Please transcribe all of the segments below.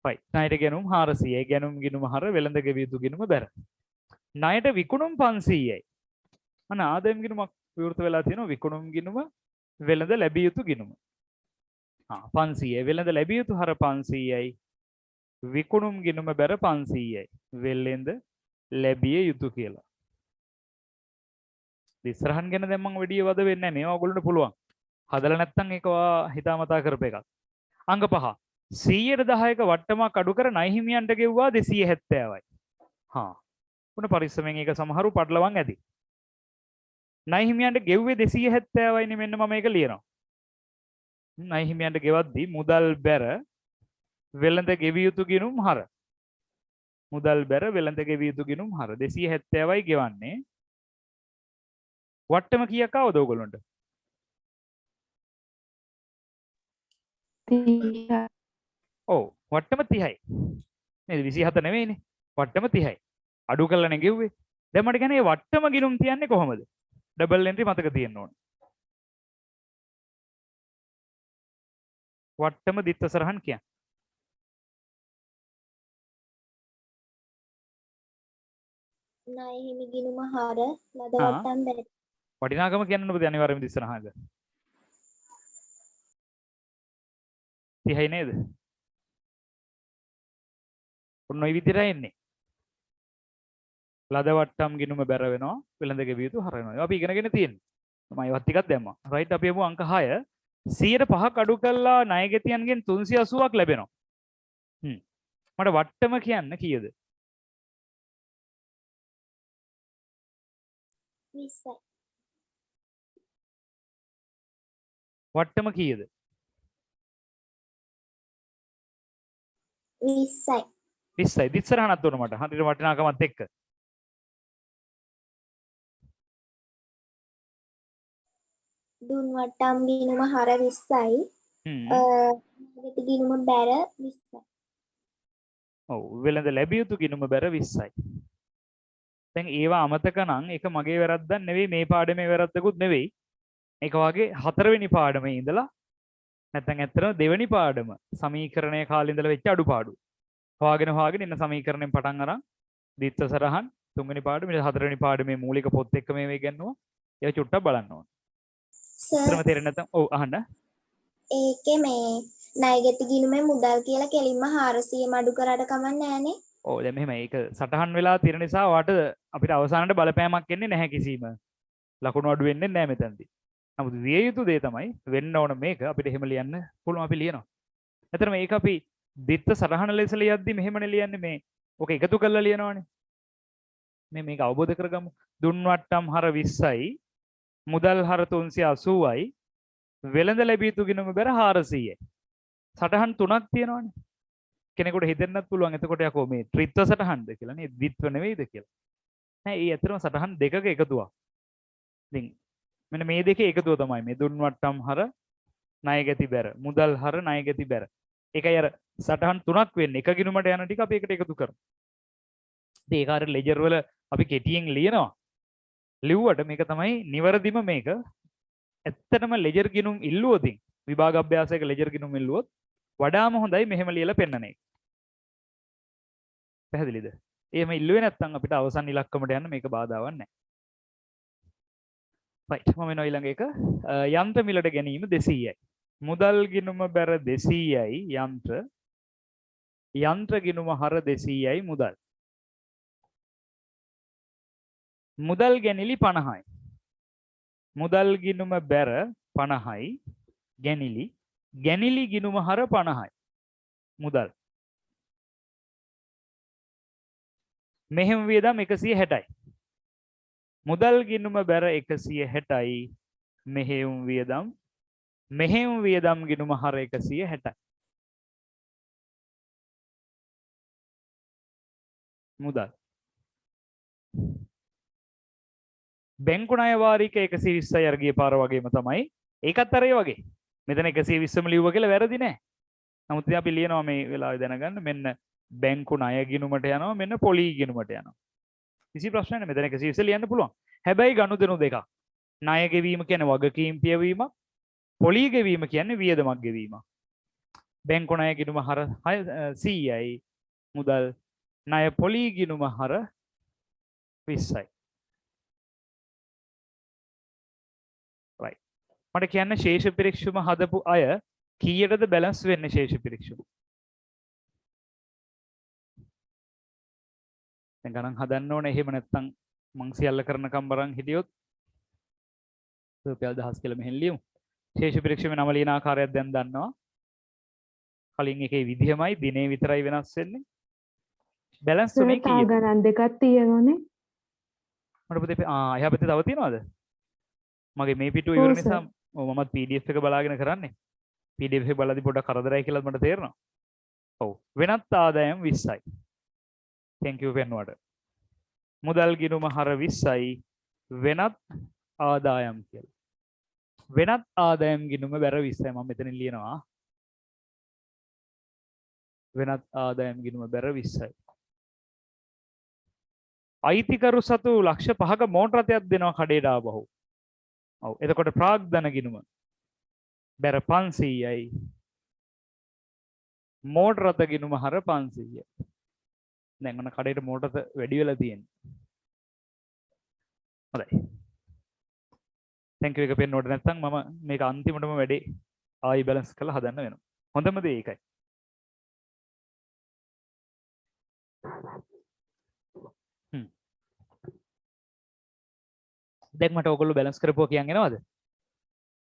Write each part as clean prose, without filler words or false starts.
right. ණයට ගෙනුම් 400යි. ගෙනුම් ගිණුම හර වෙළඳ ගෙවිය යුතු ගිණුම බැර. ණයට විකුණුම් 500යි. අන්න ආදායම් ගිණුමක් විවෘත වෙලා තියෙනවා. විකුණුම් ගිණුම වෙළඳ ලැබිය යුතු ගිණුම. 500යි. වෙළඳ ලැබිය යුතු හර 500යි. විකුණුම් ගිණුම බැර 500යි. වෙළඳ ලැබිය යුතු කියලා. ඉස්සරහන් ගැන දැන් මම වැඩි වද වෙන්නේ නැහැ. මේවා ඔයගොල්ලන්ට පුළුවන්. හදලා නැත්නම් ඒක හිතාමතා කරපු එකක්. අංග 5. 110ක වට්ටමක් අඩු කර ණය හිමියන්ට ගෙව්වා 270යි. උන පරිස්සමෙන් ඒක සමහරු පටලවන් ඇති. ණය හිමියන්ට ගෙව්වේ 270යි නේ මෙන්න මම මේක ලියනවා. ණය හිමියන්ට ගෙවද්දී මුදල් බැර වෙළඳ ගෙවිය යුතු ගිණුම් හර. මුදල් බැර වෙළඳ ගෙවිය යුතු ගිණුම් හර 270යි ගෙවන්නේ. වට්ටම කීයක් ආවද ඔයගොල්ලන්ට? 30යි. ඔව් වට්ටම 30යි. නේද 27 නෙවෙයිනේ. වට්ටම 30යි. අඩු කරලානේ ගෙව්වේ. දැන් මට කියන්නේ මේ වට්ටම ගිණුම් තියන්නේ කොහොමද? ඩබල් එන්ට්‍රි මතක තියෙන්න ඕනේ. වට්ටම දිත්ත සරහන් කියන්නේ. ණය හිමි ගිණුම හර ලද වට්ටම් බැරි. වටිනාකම කියන්න ඕනද අනිවාර්යයෙන්ම දිස්සනහඟ. 30යි නේද? ඔන්න ඔය විදිහට එන්නේ. ලද වට්ටම් ගිණුම බැර වෙනවා වෙළඳ ගෙවිය යුතු හර වෙනවා. අපි ඉගෙනගෙන තියෙන්නේ. මම ඒවත් ටිකක් දැම්මා. රයිට් අපි යමු අංක 6. 105ක් අඩු කළා ණයගැතියන්ගෙන් 380ක් ලැබෙනවා. මට වට්ටම කියන්න කීයද? 20යි. වට්ටම කීයද? 20යි. 20යි. දිස්සරහනක් දුන්න මට. හරියට වටිනාකමත් එක්ක. දුන් වට්ටම් ගිණුම හර 20යි. ණයගැති ගිණුම බැර 20යි. ඔව් වෙළඳ ලැබිය යුතු ගිණුම බැර 20යි. දැන් ඒවා අමතක නම් ඒක මගේ වැරද්දක් නෙවෙයි මේ පාඩමේ වැරද්දකුත් නෙවෙයි. ඒක වගේ හතරවෙනි පාඩමේ ඉඳලා නැත්නම් ඇත්තටම දෙවෙනි පාඩම සමීකරණය කාලේ ඉඳලා වෙච්ච අඩුපාඩු. හොයාගෙන ඉන්න සමීකරණයෙන් පටන් අරන් දිත්ත සරහන් තුන්වෙනි පාඩම ඊට හතරවෙනි පාඩමේ මූලික පොත් එක්ක මේවා ඉගෙනනවා. ඒක චුට්ටක් බලන්න ඕන. සර් තේරෙන්නේ නැත්නම් ඔව් අහන්න. ඒකේ මේ ණයගැති ගිණුමේ මුදල් කියලා කෙලින්ම 400ම අඩු කරාට කමක් නැහනේ. ඔව් දැන් මෙහෙම ඒක සටහන් වෙලා තියෙන නිසා වාට අපිට අවසානයේ බලපෑමක් එන්නේ නැහැ කිසිම. ලකුණු අඩු වෙන්නේ නැහැ මෙතනදී. නමුත් විය යුතු දේ තමයි වෙන්න ඕන මේක අපිට එහෙම ලියන්න පුළුවන් අපි ලියනවා. එතන මේක අපි දිත්ත සටහන ලෙස ලියද්දි මෙහෙමනේ ලියන්නේ මේ. ඔක එකතු කරලා ලියනවානේ. මේක අවබෝධ කරගමු. දුන් වට්ටම් හර 20යි මුදල් හර 380යි වෙළඳ ලැබිය යුතු ගිණුම බැර 400යි. සටහන් තුනක් තියෙනවානේ. කෙනෙකුට හිතෙන්නත් පුළුවන් එතකොට යකෝ මේ ත්‍රිත්ව සටහන්ද කියලා නේ ද්විත්ව නෙවෙයිද කියලා. නෑ ඒ ඇත්තටම සටහන් දෙකක එකතුවක්. ඉතින් මෙන්න මේ දෙකේ එකතුව තමයි මේ දුන් වට්ටම් හර ණයගැති බැර මුදල් හර ණයගැති බැර. ඒකයි අර සටහන් තුනක් වෙන්නේ. එක ගිණුමට යන ටික අපි එකට එකතු කරමු. ඉතින් ඒක අර ලෙජර් වල අපි කෙටියෙන් ලියනවා. ලිව්වට මේක තමයි නිවැරදිම මේක. ඇත්තටම ලෙජර් ගිණුම් ඉල්ලුවොතින් විභාග අභ්‍යාසයක ලෙජර් ගිණුම් ඉල්ලුවොත් වඩාම හොඳයි මෙහෙම ලියලා පෙන්නන එක. පැහැදිලිද? එහෙම ඉල්ලුවේ නැත්නම් අපිට අවසන් ඉලක්කමට යන්න මේක බාධාවක් නැහැ. right මම එනවා ඊළඟ එක. යන්ත්‍ර මිලට ගැනීම 200යි. මුදල් ගිණුම බැර 200යි යන්ත්‍ර ගිණුම හර 200යි මුදල්. මුදල් ගැනිලි 50යි. මුදල් ගිණුම බැර 50යි ගැනිලි ගිණුම හර 50යි. මුදල්. මෙහෙම වියදම් 160යි. මුදල් ගිණුම බැර 160යි මෙහෙම වියදම් ගිණුම හර 160යි. මුදල්. බැංකු ණය වාරික 120යි අර ගිය පාර වගේම තමයි. ඒකත් අර ඒ වගේ. මෙතන 120ම ලිව්වා කියලා වැරදි නෑ. නමුත් ඉතින් අපි ලියනවා මේ වෙලාවේ දැනගන්න මෙන්න බැංකු ණය ගිණුමට යනවා මෙන්න පොලී ගිණුමට යනවා. කිසි ප්‍රශ්නයක් නෑ මෙතන 120 ලියන්න පුළුවන්. හැබැයි ගනුදෙනු දෙකක්. ණය ගෙවීම කියන්නේ වගකීම් පියවීමක්. පොලී ගෙවීම කියන්නේ වියදමක් ගෙවීමක්. බැංකු ණය ගිණුම හර 100යි. මුදල් ණය පොලී ගිණුම හර 20යි. right. මට කියන්න ශේෂ පිරික්සුම හදපු අය කීයටද බැලන්ස් වෙන්නේ ශේෂ පිරික්සුම? දැන් ගණන් හදන්න ඕනේ. එහෙම නැත්නම් මං සියල්ල කරනකම් බරන් හිටියොත් රුපියල් 1000 කියලා මෙහෙන් ලියමු. ශේෂ පිරික්සුමේ නම ලියන ආකාරයක් දැන් දන්නවා. කලින් එකේ විදිහමයි දිනේ විතරයි වෙනස් වෙන්නේ. බැලන්ස් තුනේ කීයද? ගණන් දෙකක් තියෙනවනේ. මට පුතේ එහා පැත්තේ තව තියනවද? මගේ මේ පිටුව ඉවර නිසා මමත් PDF එක බලාගෙන කරන්නේ. PDF එක බලද්දි පොඩ්ඩක් කරදරයි කියලා මට තේරෙනවා. ඔව්. වෙනත් ආදායම් 20යි. thank you වෙනවට. මුදල් ගිණුම හර 20යි වෙනත් ආදායම් කියලා. වෙනත් ආදායම් ගිණුම බැර 20යි මම මෙතනින් ලියනවා. වෙනත් ආදායම් ගිණුම බැර 20යි. අයිතිකරු සතු ලක්ෂ 5ක මෝටර රථයක් දෙනවා කඩේට ආවහු. ඔව්. එතකොට ප්‍රාග්ධන ගිණුම බැර 500යි. මෝටර රථ ගිණුම හර 500යි. දැන් ඔන්න කඩේට මෝටර රථ වැඩි වෙලා තියෙන්නේ. හොඳයි. thank you එක පෙන්නකොට නැත්නම් මම මේක අන්තිමටම වැඩේ ආයි බැලන්ස් කරලා හදන්න වෙනවා. හොඳම දේ ඒකයි. දැන් මට ඔයගොල්ලෝ බැලන්ස් කරපුවා කියන් එනවද?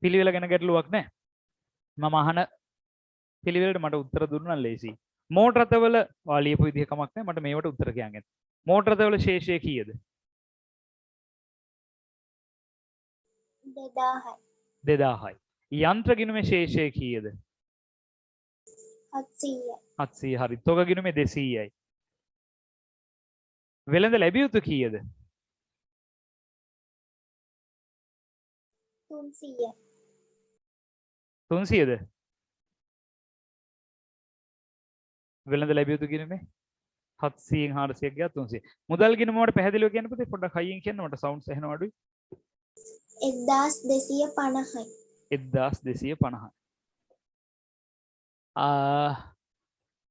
පිළිවෙල ගැන ගැටලුවක් නැහැ. මම අහන පිළිවෙලට මට උත්තර දුන්නා ලේසි. මෝටර රථවල වාලියපු විදිහ කමක් නැහැ. මට මේවට උත්තර කියන් එන්න. මෝටර රථවල ශේෂය කීයද? 2000යි. 2000යි. යන්ත්‍ර ගිණුමේ ශේෂය කීයද? 700යි. 700 හරි. තොග ගිණුමේ 200යි. වෙළඳ ලැබිය යුතු කීයද? 300යි. 300ද? වෙළඳ ලැබිය යුතු ගිණුමේ 700න් 400ක් ගියා 300. මුදල් ගිණුම වලට පැහැදිලිව කියන්න පුතේ පොඩ්ඩක් හයියෙන් කියන්න මට සවුන්ඩ්ස් ඇහෙනවා අඩුයි. 1250යි. 1250.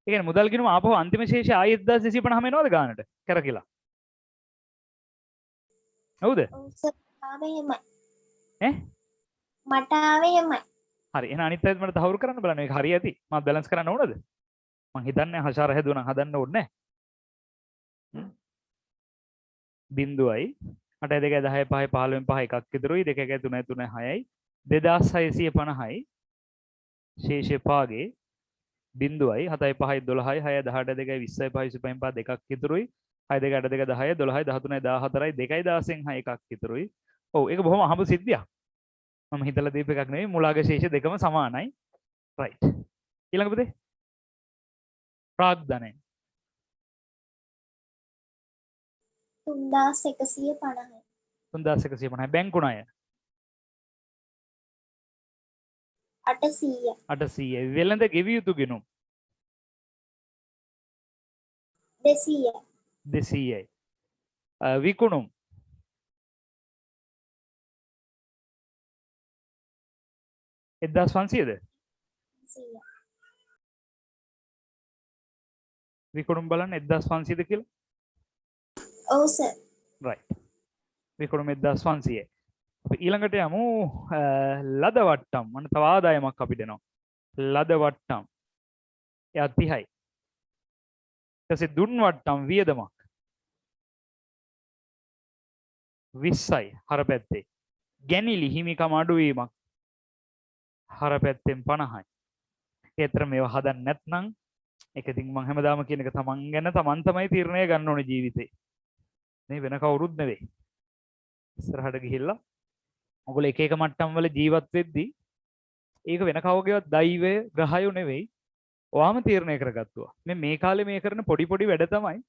ඒ කියන්නේ මුදල් ගිණුම ආපහු අන්තිම ශේෂය ආයි 1250 එනවද ගානට? කරකිලා. හවුද? ඔව් සර්. ආවේ එහෙමයි. ඈ? මට ආවේ එහෙමයි. හරි. එහෙනම් අනිත් අයත් මට තහවුරු කරන්න බලන්න. මේක හරි ඇති. මම බැලන්ස් කරන්න ඕනද? මං හිතන්නේ හෂාර හැදුවා නම් හදන්න ඕනේ නැහැ. බිංදුවයි 8 2 10 5 15 5 එකක් ඉදිරියි 2 1 3 3 6යි 2650යි ශේෂය පාගේ බිංදුවයි 7 5 12යි 6 18 2 20යි 5 25 5 දෙකක් ඉදිරියි 6 2 8 2 10 12යි 13යි 14යි 2යි 16න් 6 එකක් ඉදිරියි. ඔව් ඒක බොහොම අහඹු සිද්ධියක්. මම හිතලා දීප එකක් නෙවෙයි මුලාග ශේෂ දෙකම සමානයි. රයිට්. ඊළඟ පුතේ ප්‍රාග්ධනය 3150යි. 3150 බැංකු ණය 800යි. 800යි වෙළඳ ගෙවිය යුතු ගිණුම් 200යි. 200යි විකුණුම් 1500ද 100යි. විකුණුම් බලන්න 1500ද කියලා. ඔව් සර්. right විකුණුම් 1500යි. අපි ඊළඟට යමු ලද වට්ටම්. අන්න තව ආදායමක් අපිට එනවා. ලද වට්ටම් එයා 30යි. ඊට පස්සේ දුන් වට්ටම් වියදමක් 20යි හර පැත්තේ. ගැනිලි හිමිකම අඩුවීමක් හර පැත්තෙන් 50යි. ඒතර මේවා හදන්න නැත්නම් ඒක ඉතින් මම හැමදාම කියන එක තමන් ගැන තමන් තමයි තීරණය ගන්න ඕනේ ජීවිතේ. මේ වෙන කවුරුත් නෙවෙයි. ඉස්සරහට ගිහිල්ලා ඔයගොල්ලෝ එක එක මට්ටම් වල ජීවත් වෙද්දී ඒක වෙන කවුගේවත් දෛවය ග්‍රහය නෙවෙයි. ඔයාම තීරණය කරගත්තුවා. මේ කාලේ මේ කරන පොඩි පොඩි වැඩ තමයි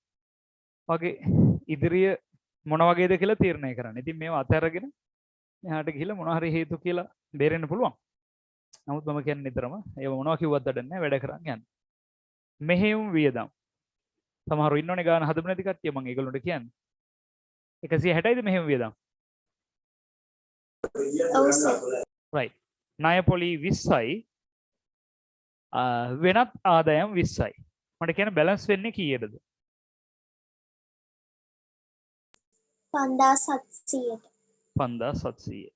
වගේ ඉදිරිය මොන වගේද කියලා තීරණය කරන්න. ඉතින් මේව අතහැරගෙන එහාට ගිහිල්ලා මොන හරි හේතු කියලා බේරෙන්න පුළුවන්. නමුත් මම කියන්නේ නිතරම ඒව මොනවා කිව්වත් වැඩක් නැහැ වැඩ කරන් යන්න. මෙහෙයුම් වියදම්. සමහරව ඉන්නෝනේ ගාන හදමු නැති කට්ටිය මම ඒගොල්ලන්ට කියන්නේ. 160යිද මෙහෙයුම් වියදම්? ඔව් සර්. right. ණය පොලී 20යි වෙනත් ආදායම් 20යි. මට කියන බැලන්ස් වෙන්නේ කීයටද? 5700ට. 5700.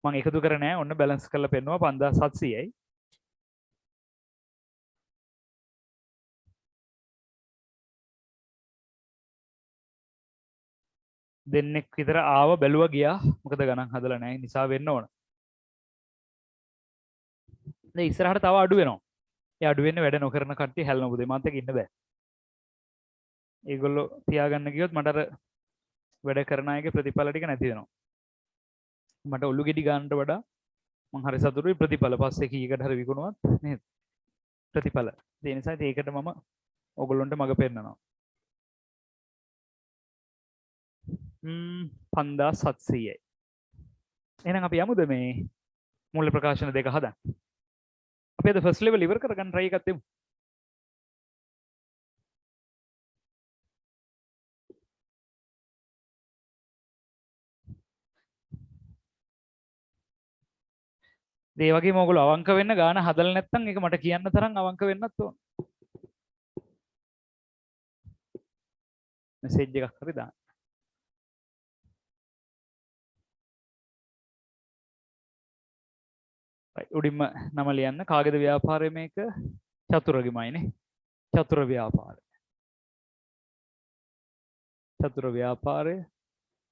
මම එකතු කරේ නෑ. ඔන්න බැලන්ස් කරලා පෙන්නුවා 5700යි. දෙන්නෙක් විතර ආව බැලුවා ගියා. මොකද ගණන් හදලා නැහැ නිසා වෙන්න ඕන. දැන් ඉස්සරහට තව අඩු වෙනවා. ඒ අඩු වෙන්නේ වැඩ නොකරන කට්ටිය හැලෙන පුතේ. මන්ට ඉන්න බෑ. ඒගොල්ලෝ තියාගන්න ගියොත් මට අර වැඩ කරන අයගේ ප්‍රතිඵල ටික නැති වෙනවා. මට ඔලු ගෙඩි ගන්නට වඩා මං හරි සතුටුයි ප්‍රතිඵල පස්සේ කීයකට හරි විකුණුවත් නේද? ප්‍රතිඵල. ඒ නිසා ඒකට මම ඔයගොල්ලන්ට මඟ පෙන්නනවා. 5700යි. එහෙනම් අපි යමුද මේ මූල්‍ය ප්‍රකාශන දෙක හදන්න. අපි අද ෆස්ට් ලෙවල් ඉවර කරගන්න try එකක් දෙමු. ඒ වගේම ඔයගොල්ලෝ අවංක වෙන්න ගාන හදලා නැත්නම් ඒක මට කියන්න තරම් අවංක වෙන්නත් ඕන. මෙසේජ් එකක් හරි දාන්න. උඩින්ම නම ලියන්න. කාගේද ව්‍යාපාරය මේක? චතුරගෙමයිනේ. චතුර ව්‍යාපාරය. චතුර ව්‍යාපාරය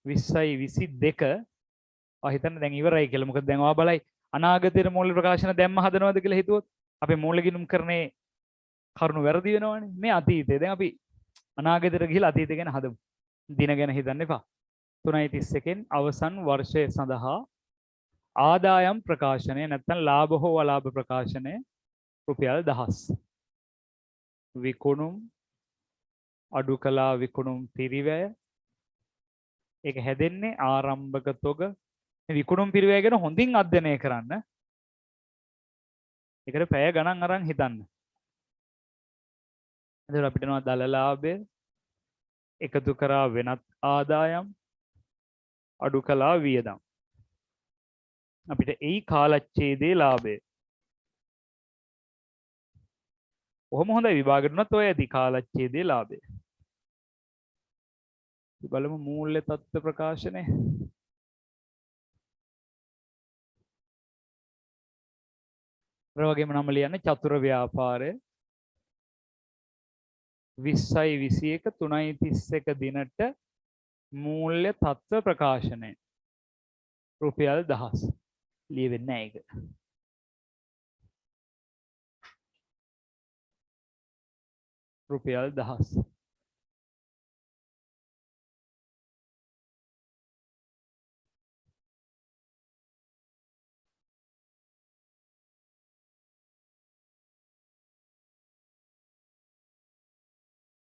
20යි 22 හිතන්න දැන් ඉවරයි කියලා. මොකද දැන් ඔයා බලයි අනාගතයේ මූල්‍ය ප්‍රකාශන දැම්ම හදනවද කියලා හිතුවොත් අපේ මූල්‍ය ගිණුම් කරන්නේ කරුණු වැරදි වෙනවනේ. මේ අතීතේ දැන් අපි අනාගතයට ගිහිල්ලා අතීතය ගැන හදමු. දින ගැන හිතන්න එපා. 3.31 අවසන් වර්ෂය සඳහා ආදායම් ප්‍රකාශනය නැත්නම් ලාභ හෝ අලාභ ප්‍රකාශනය රුපියල් 1000. විකුණුම් අඩු කළා විකුණුම් පිරිවැය. ඒක හැදෙන්නේ ආරම්භක තොග. මේ විකුණුම් පිරිවැය ගැන හොඳින් අධ්‍යයනය කරන්න. ඒකට පැය ගණන් අරන් හිතන්න. එතකොට අපිට යනවා දල ලාභය, එකතු කරා වෙනත් ආදායම්, අඩු කළා වියදම්. අපිට එයි කාලච්ඡේදයේ ලාභය. කොහොම හොඳයි විභාගෙට උනත් ඔය ඇති කාලච්ඡේදයේ ලාභය. බලමු මූල්‍ය තත්ත්ව ප්‍රකාශනය. ඒ වගේම නම ලියන්න චතුර ව්‍යාපාරය 20යි 21 3යි 31 දිනට මූල්‍ය තත්ත්ව ප්‍රකාශනය රුපියල් 1000. ලියවෙන්නේ නැහැ ඒක. රුපියල් 1000.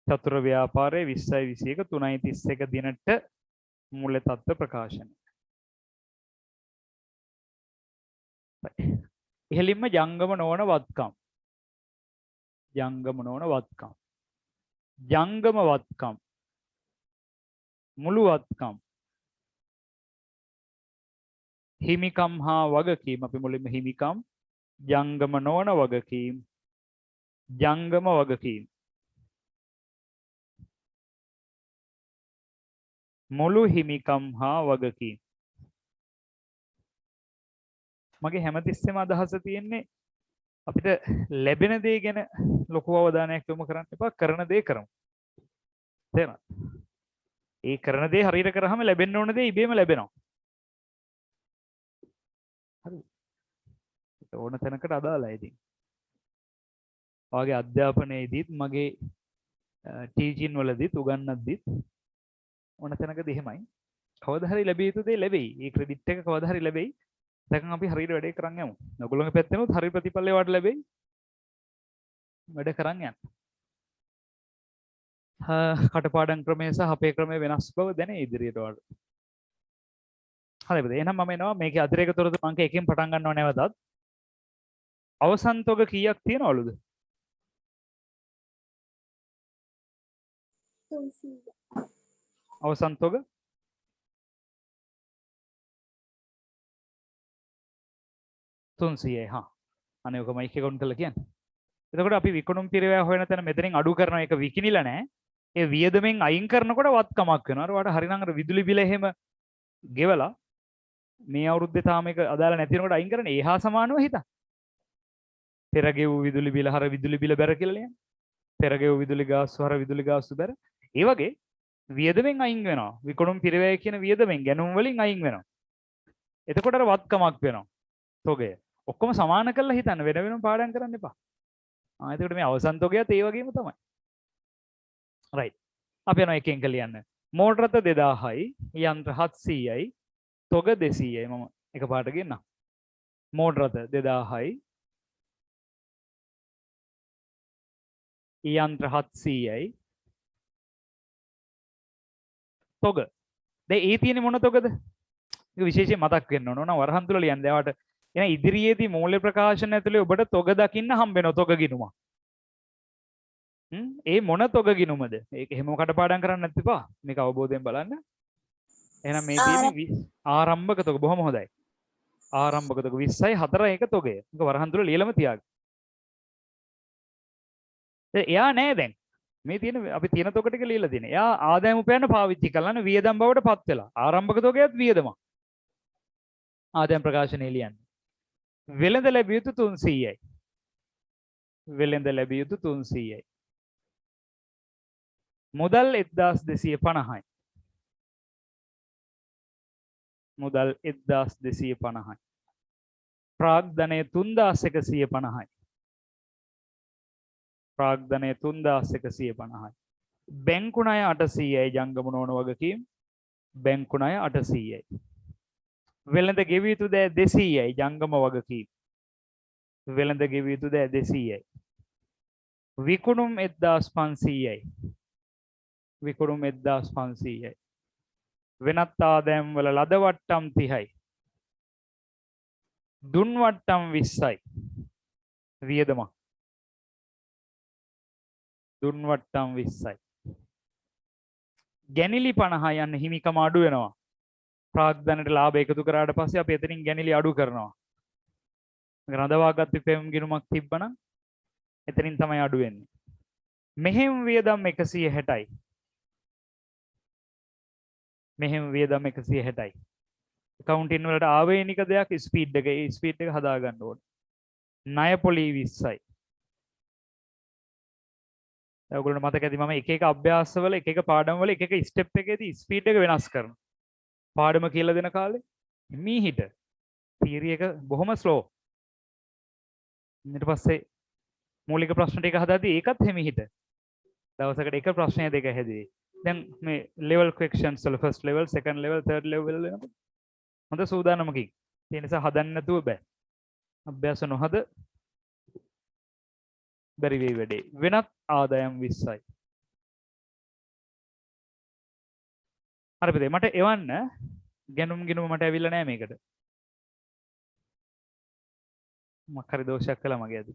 චතුර ව්‍යාපාරයේ 20යි 21 3යි 31 දිනට මූල්‍ය තත්ත්ව ප්‍රකාශනය. ඉහළින්ම ජංගම නොවන වත්කම්. ජංගම නොවන වත්කම්. ජංගම වත්කම්. මුළු වත්කම්. හිමිකම් හා වගකීම්. අපි මුලින්ම හිමිකම්, ජංගම නොවන වගකීම්, ජංගම වගකීම්. මුළු හිමිකම් හා වගකීම්. මගේ හැමතිස්සෙම අදහස තියෙන්නේ අපිට ලැබෙන දේ ගැන ලොකු අවධානයක් යොමු කරන්න එපා. කරන දේ කරමු. තේරෙනවද? ඒ කරන දේ හරියට කරාම ලැබෙන්න ඕන දේ ඉබේම ලැබෙනවා. හරි. ඕන තැනකට අදාළයි ඉතින්. ඔයගේ අධ්‍යාපනයේදීත් මගේ ටීචින් වලදීත් උගන්වද්දීත් ඕන තැනකදී එහෙමයි. කවදා හරි ලැබිය යුතු දේ ලැබෙයි. ඒ ක්‍රෙඩිට් එක කවදා හරි ලැබෙයි. දැන් අපි හරියට වැඩේ කරන් යමු. ඔයගොල්ලෝගේ පැත්තෙනුත් හරි ප්‍රතිඵල ඒවට ලැබෙයි. වැඩ කරන් යන්න. කටපාඩම් ක්‍රමය සහ අපේ ක්‍රමය වෙනස් බව දැනේ ඉදිරියට වඩා. හරිද? එහෙනම් මම එනවා මේකේ අතිරේක තොරතුරු අංක 1කින් පටන් ගන්නව නැවතත්. අවසන් තොග කීයක් තියනවලුද? 300. අවසන් තොග 300යි. හා අනේ ඔක මයික් එක ඔන් කරලා කියන්න. එතකොට අපි විකුණුම් පිරවැය හොයන තැන මෙතනින් අඩු කරන එක විකිනිලා නැහැ. ඒ වියදමෙන් අයින් කරනකොට වත්කමක් වෙනවා. අර හරිනම් අර විදුලි බිල එහෙම ගෙවලා මේ අවුරුද්දේ තාම එක අදාළ නැති වෙනකොට අයින් කරන්නේ ඒහා සමානව හිතා. පෙරගෙව් විදුලි බිල හර විදුලි බිල බැර කියලා ලියන්න. පෙරගෙව් විදුලි ගාස්තු හර විදුලි ගාස්තු බැර. ඒ වගේ වියදමෙන් අයින් වෙනවා. විකුණුම් පිරවැය කියන වියදමෙන් ගැනුම් වලින් අයින් වෙනවා. එතකොට අර වත්කමක් වෙනවා. තොගය. ඔක්කොම සමාන කරලා හිතන්න වෙන වෙනම පාඩම් කරන්න එපා. එතකොට මේ අවසන් තොගයත් ඒ වගේම තමයි. රයිට්. අපි යනවා එකෙන් ලියන්න. මෝටර රථ 2000යි, යන්ත්‍ර 700යි, තොග 200යි. මම එකපාරට ගෙන්නම්. මෝටර රථ 2000යි, යන්ත්‍ර 700යි, තොග. දැන් ඒ තියෙන්නේ මොන තොගද? ඒක විශේෂයෙන් මතක් වෙන්න ඕන. වරහන් තුල ලියන්න. එයාට එන ඉදිරියේදී මූල්‍ය ප්‍රකාශන ඇතුලේ ඔබට තොග දකින්න හම්බ වෙනවා තොග ගිණුම. ඒ මොන තොග ගිණුමද? ඒක හැමෝම කටපාඩම් කරන්න නැත් එපා. මේක අවබෝධයෙන් බලන්න. එහෙනම් මේ තියෙන්නේ ආරම්භක තොග. බොහොම හොඳයි. ආරම්භක තොග 20යි 4යි එක තොගය. මේක වරහන් තුල ලියලම තියාගන්න. එයා නෑ දැන්. මේ තියෙන අපි තියෙන තොග ටික ලියලා තියෙනවා. එයා ආදායම උපයන්න පාවිච්චි කළානේ වියදම් බවට පත් වෙලා. ආරම්භක තොගයත් වියදමක්. ආදායම් ප්‍රකාශනයේ ලියන්නේ. වෙළඳ ලැබිය යුතු 300යි. වෙළඳ ලැබිය යුතු 300යි. මුදල් 1250යි. මුදල් 1250යි. ප්‍රාග්ධනය 3150යි. ප්‍රාග්ධනය 3150යි. බැංකු ණය 800යි ජංගම නොවන වගකීම්. බැංකු ණය 800යි. වෙළඳ ගෙවිය යුතු දෑ 200යි ජංගම වගකීම්. වෙළඳ ගෙවිය යුතු දෑ 200යි. විකුණුම් 1500යි. විකුණුම් 1500යි. වෙනත් ආදායම් වල ලද වට්ටම් 30යි. දුන් වට්ටම් 20යි. වියදමක්. දුන් වට්ටම් 20යි. ගැනිලි 50 යන හිමිකම අඩු වෙනවා. ප්‍රාග්ධනයට ලාභ එකතු කරාට පස්සේ අපි එතනින් ගැනිලි අඩු කරනවා. රඳවාගත් පෙම් ගිණුමක් තිබ්බනම් එතනින් තමයි අඩු වෙන්නේ. මෙහෙම වියදම් 160යි. මෙහෙම වියදම් 160යි. accounting වලට ආවේනික දෙයක් ස්පීඩ් එක. ඒ ස්පීඩ් එක හදා ගන්න ඕනේ. ණය පොලි 20යි. ඔයගොල්ලෝ මතක ඇති මම එක එක අභ්‍යාසවල එක එක පාඩම්වල එක එක ස්ටෙප් එකේදී ස්පීඩ් එක වෙනස් කරනවා. පාඩම කියලා දෙන කාලේ මීහිට තියරි එක බොහොම ස්ලෝ. ඊට පස්සේ මූලික ප්‍රශ්න ටික හදාදී ඒකත් හිමිහිට. දවසකට එක ප්‍රශ්නය දෙක හැදුවේ. දැන් මේ level questions වල first level, second level, third level වල වෙනකොට හොඳ සූදානමකින්. ඒ නිසා හදන්න නැතුව බෑ. අභ්‍යාස නොහද බැරි වෙයි වැඩේ. වෙනත් ආදායම් 20යි. හරි පුතේ මට එවන්න ගැනුම් ගිණුම මට ඇවිල්ලා නැහැ මේකට. මොකක් හරි දෝෂයක් කළා මගේ අද.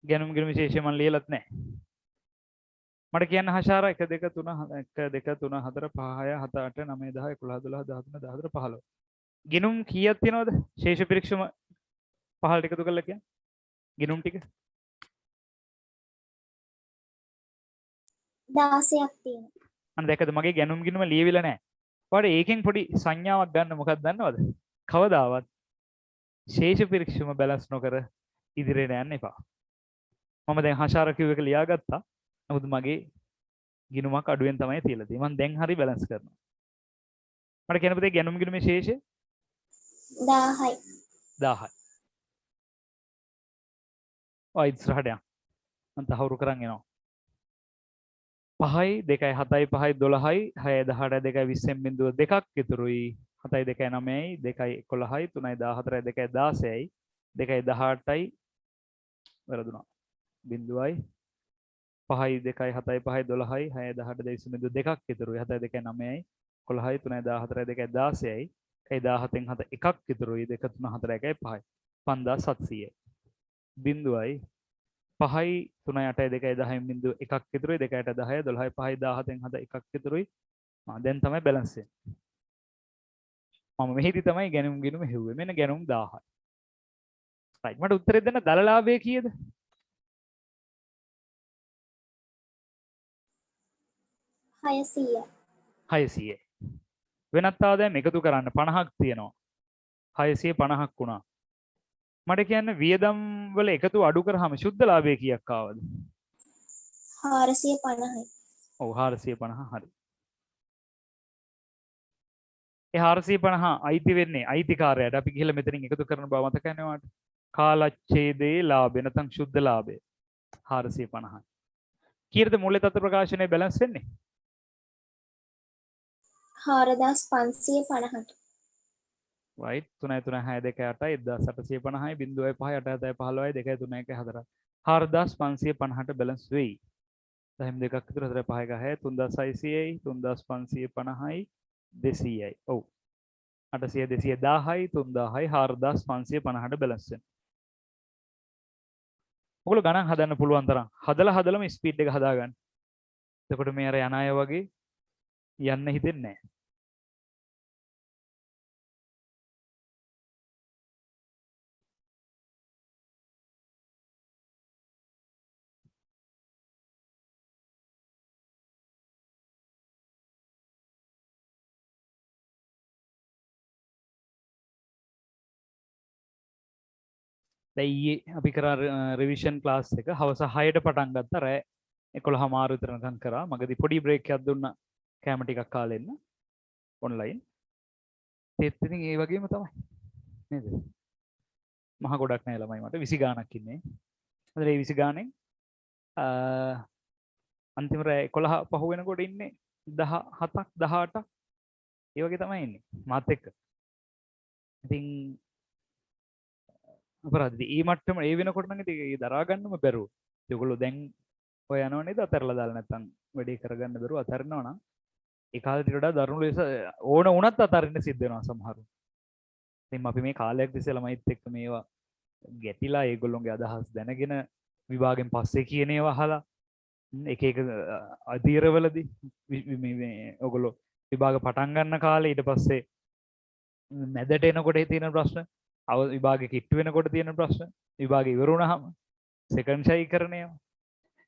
ගැනුම් ගිණුම විශේෂයෙන් මම ලියලත් නැහැ. මට කියන්න හෂාර 1 2 3 1 2 3 4 5 6 7 8 9 10 11 12 13 14 15. ගිණුම් කීයක් තියෙනවද? ශේෂ පරීක්ෂම 15 ටික එකතු කරලා කියන්න. ගිණුම් ටික 16ක් තියෙනවා. අන්න දැක්කද මගේ ගැනුම් ගිණුම ලියවිලා නැහැ. ඔයාලට ඒකෙන් පොඩි සංඥාවක් ගන්න මොකක්ද දන්නවද? කවදාවත් ශේෂ පරීක්ෂම බැලන්ස් නොකර ඉදිරියට යන්න එපා. මම දැන් හෂාර කිව් එක ලියාගත්තා. නමුත් මගේ ගිණුමක් අඩුවෙන් තමයි තියලා තියෙන්නේ. මම දැන් හරි බැලන්ස් කරනවා. මට කියන්න පුතේ ගැනුම් ගිණුමේ ශේෂය 1000යි. 1000යි. ඔය ඉස්සරහට යන්න. මම තහවුරු කරන් එනවා. 5යි 2යි 7යි 5යි 12යි 6යි 18යි 2යි 20න් බිඳුව 2ක් ඉතුරුයි. 7යි 2යි 9යි 2යි 11යි 3යි 14යි 2යි 16යි 2යි 18යි වැරදුනා. බිඳුවයි 5යි 2යි 7යි 5යි 12යි 6යි 18යි 20 බිඳුව 2ක් ඉතුරුයි. 7යි 2යි 9යි 11යි 3යි 14යි 2යි 16යි 1යි 17න් 7 එකක් ඉතුරුයි. 2 3 4 1යි 5යි 5700යි. බිඳුවයි 5යි 3යි 8යි 2යි 10න් බිඳුව එකක් ඉතුරුයි. 2යි 8 10යි 12යි 5යි 17න් 7 එකක් ඉතුරුයි. දැන් තමයි බැලන්ස් වෙන්නේ. මම මෙහිදී තමයි ගැනුම් ගිනුම හෙව්වේ. මෙන්න ගැනුම් 1000යි. right මට උත්තරේ දෙන්න දල ලාභය කීයද? 600යි. 600යි. වෙනත් ආදායම් එකතු කරන්න 50ක් තියෙනවා. 650ක් වුණා. මට කියන්න වියදම් වල එකතු අඩු කරාම සුද්ධ ලාභය කීයක් ආවද? 450යි. ඔව් 450 හරි. ඒ 450 අයිති වෙන්නේ අයිතිකාරයාට. අපි ගිහලා මෙතනින් එකතු කරන බව මතකයි නේද? කාලච්ඡේදයේ ලාභය නැත්නම් සුද්ධ ලාභය 450යි. කීයද මූල්‍ය තත්ත්ව ප්‍රකාශනයේ බැලන්ස් වෙන්නේ? 4550ට. right 33628 1850යි 0.5 4550ට බැලන්ස් වෙයි. එහෙනම් දෙකක් විතර 4 5 1 3600යි 3550යි 200යි. ඔව් 800 210යි 3000යි 4550ට බැලන්ස් වෙනවා. ඔයගොල්ලෝ ගණන් හදන්න පුළුවන් තරම් හදලම ස්පීඩ් එක හදාගන්න. එතකොට මේ අර යන අය වගේ යන්න හිතෙන්නේ නැහැ. දැන් ඊයේ අපි කරා රිවිෂන් ක්ලාස් එක හවස 6ට පටන් ගත්තා. රෑ 11:00 විතර නිකන් කරා. මගදී පොඩි බ්‍රේක් එකක් දුන්නා. කැම ටිකක් කාලා එන්න ඔන්ලයින්. ඒත් ඉතින් ඒ වගේම තමයි. නේද? මහ ගොඩක් නෑ ළමයි මට 20 ගාණක් ඉන්නේ. අද ඒ 20 ගාණෙන් අන්තිම රෑ 11 පහ වෙනකොට ඉන්නේ 17ක් 18ක්. ඒ වගේ තමයි ඉන්නේ මාත් එක්ක. ඉතින් අපරාධි ඒ මට්ටම ඒ වෙනකොට නම් ඉතින් ඒ දරා ගන්නම බැරුව. ඒගොල්ලෝ දැන් ඔය යනව නේද අතරලා දාලා නැත්තම් වැඩේ කරගන්න බැරුව අතරිනවා නම් ඒ කාලේට වඩා දරුණු ලෙස ඕන වුණත් අතරින්න සිද්ධ වෙනවා සමහරු. ඉතින් අපි මේ කාලයක් තිස්සේ ළමයිත් එක්ක මේවා ගැටිලා ඒගොල්ලෝගේ අදහස් දැනගෙන විභාගෙන් පස්සේ කියන ඒවා අහලා එක එක අධීරවලදී මේ ඔයගොල්ලෝ විභාග පටන් ගන්න කාලේ ඊට පස්සේ මැදට එනකොට තියෙන ප්‍රශ්න විභාගෙ කිට්ටු වෙනකොට තියෙන ප්‍රශ්න විභාගෙ ඉවර වුණාම සෙකන්ඩ් ෂයි කරන ඒවා.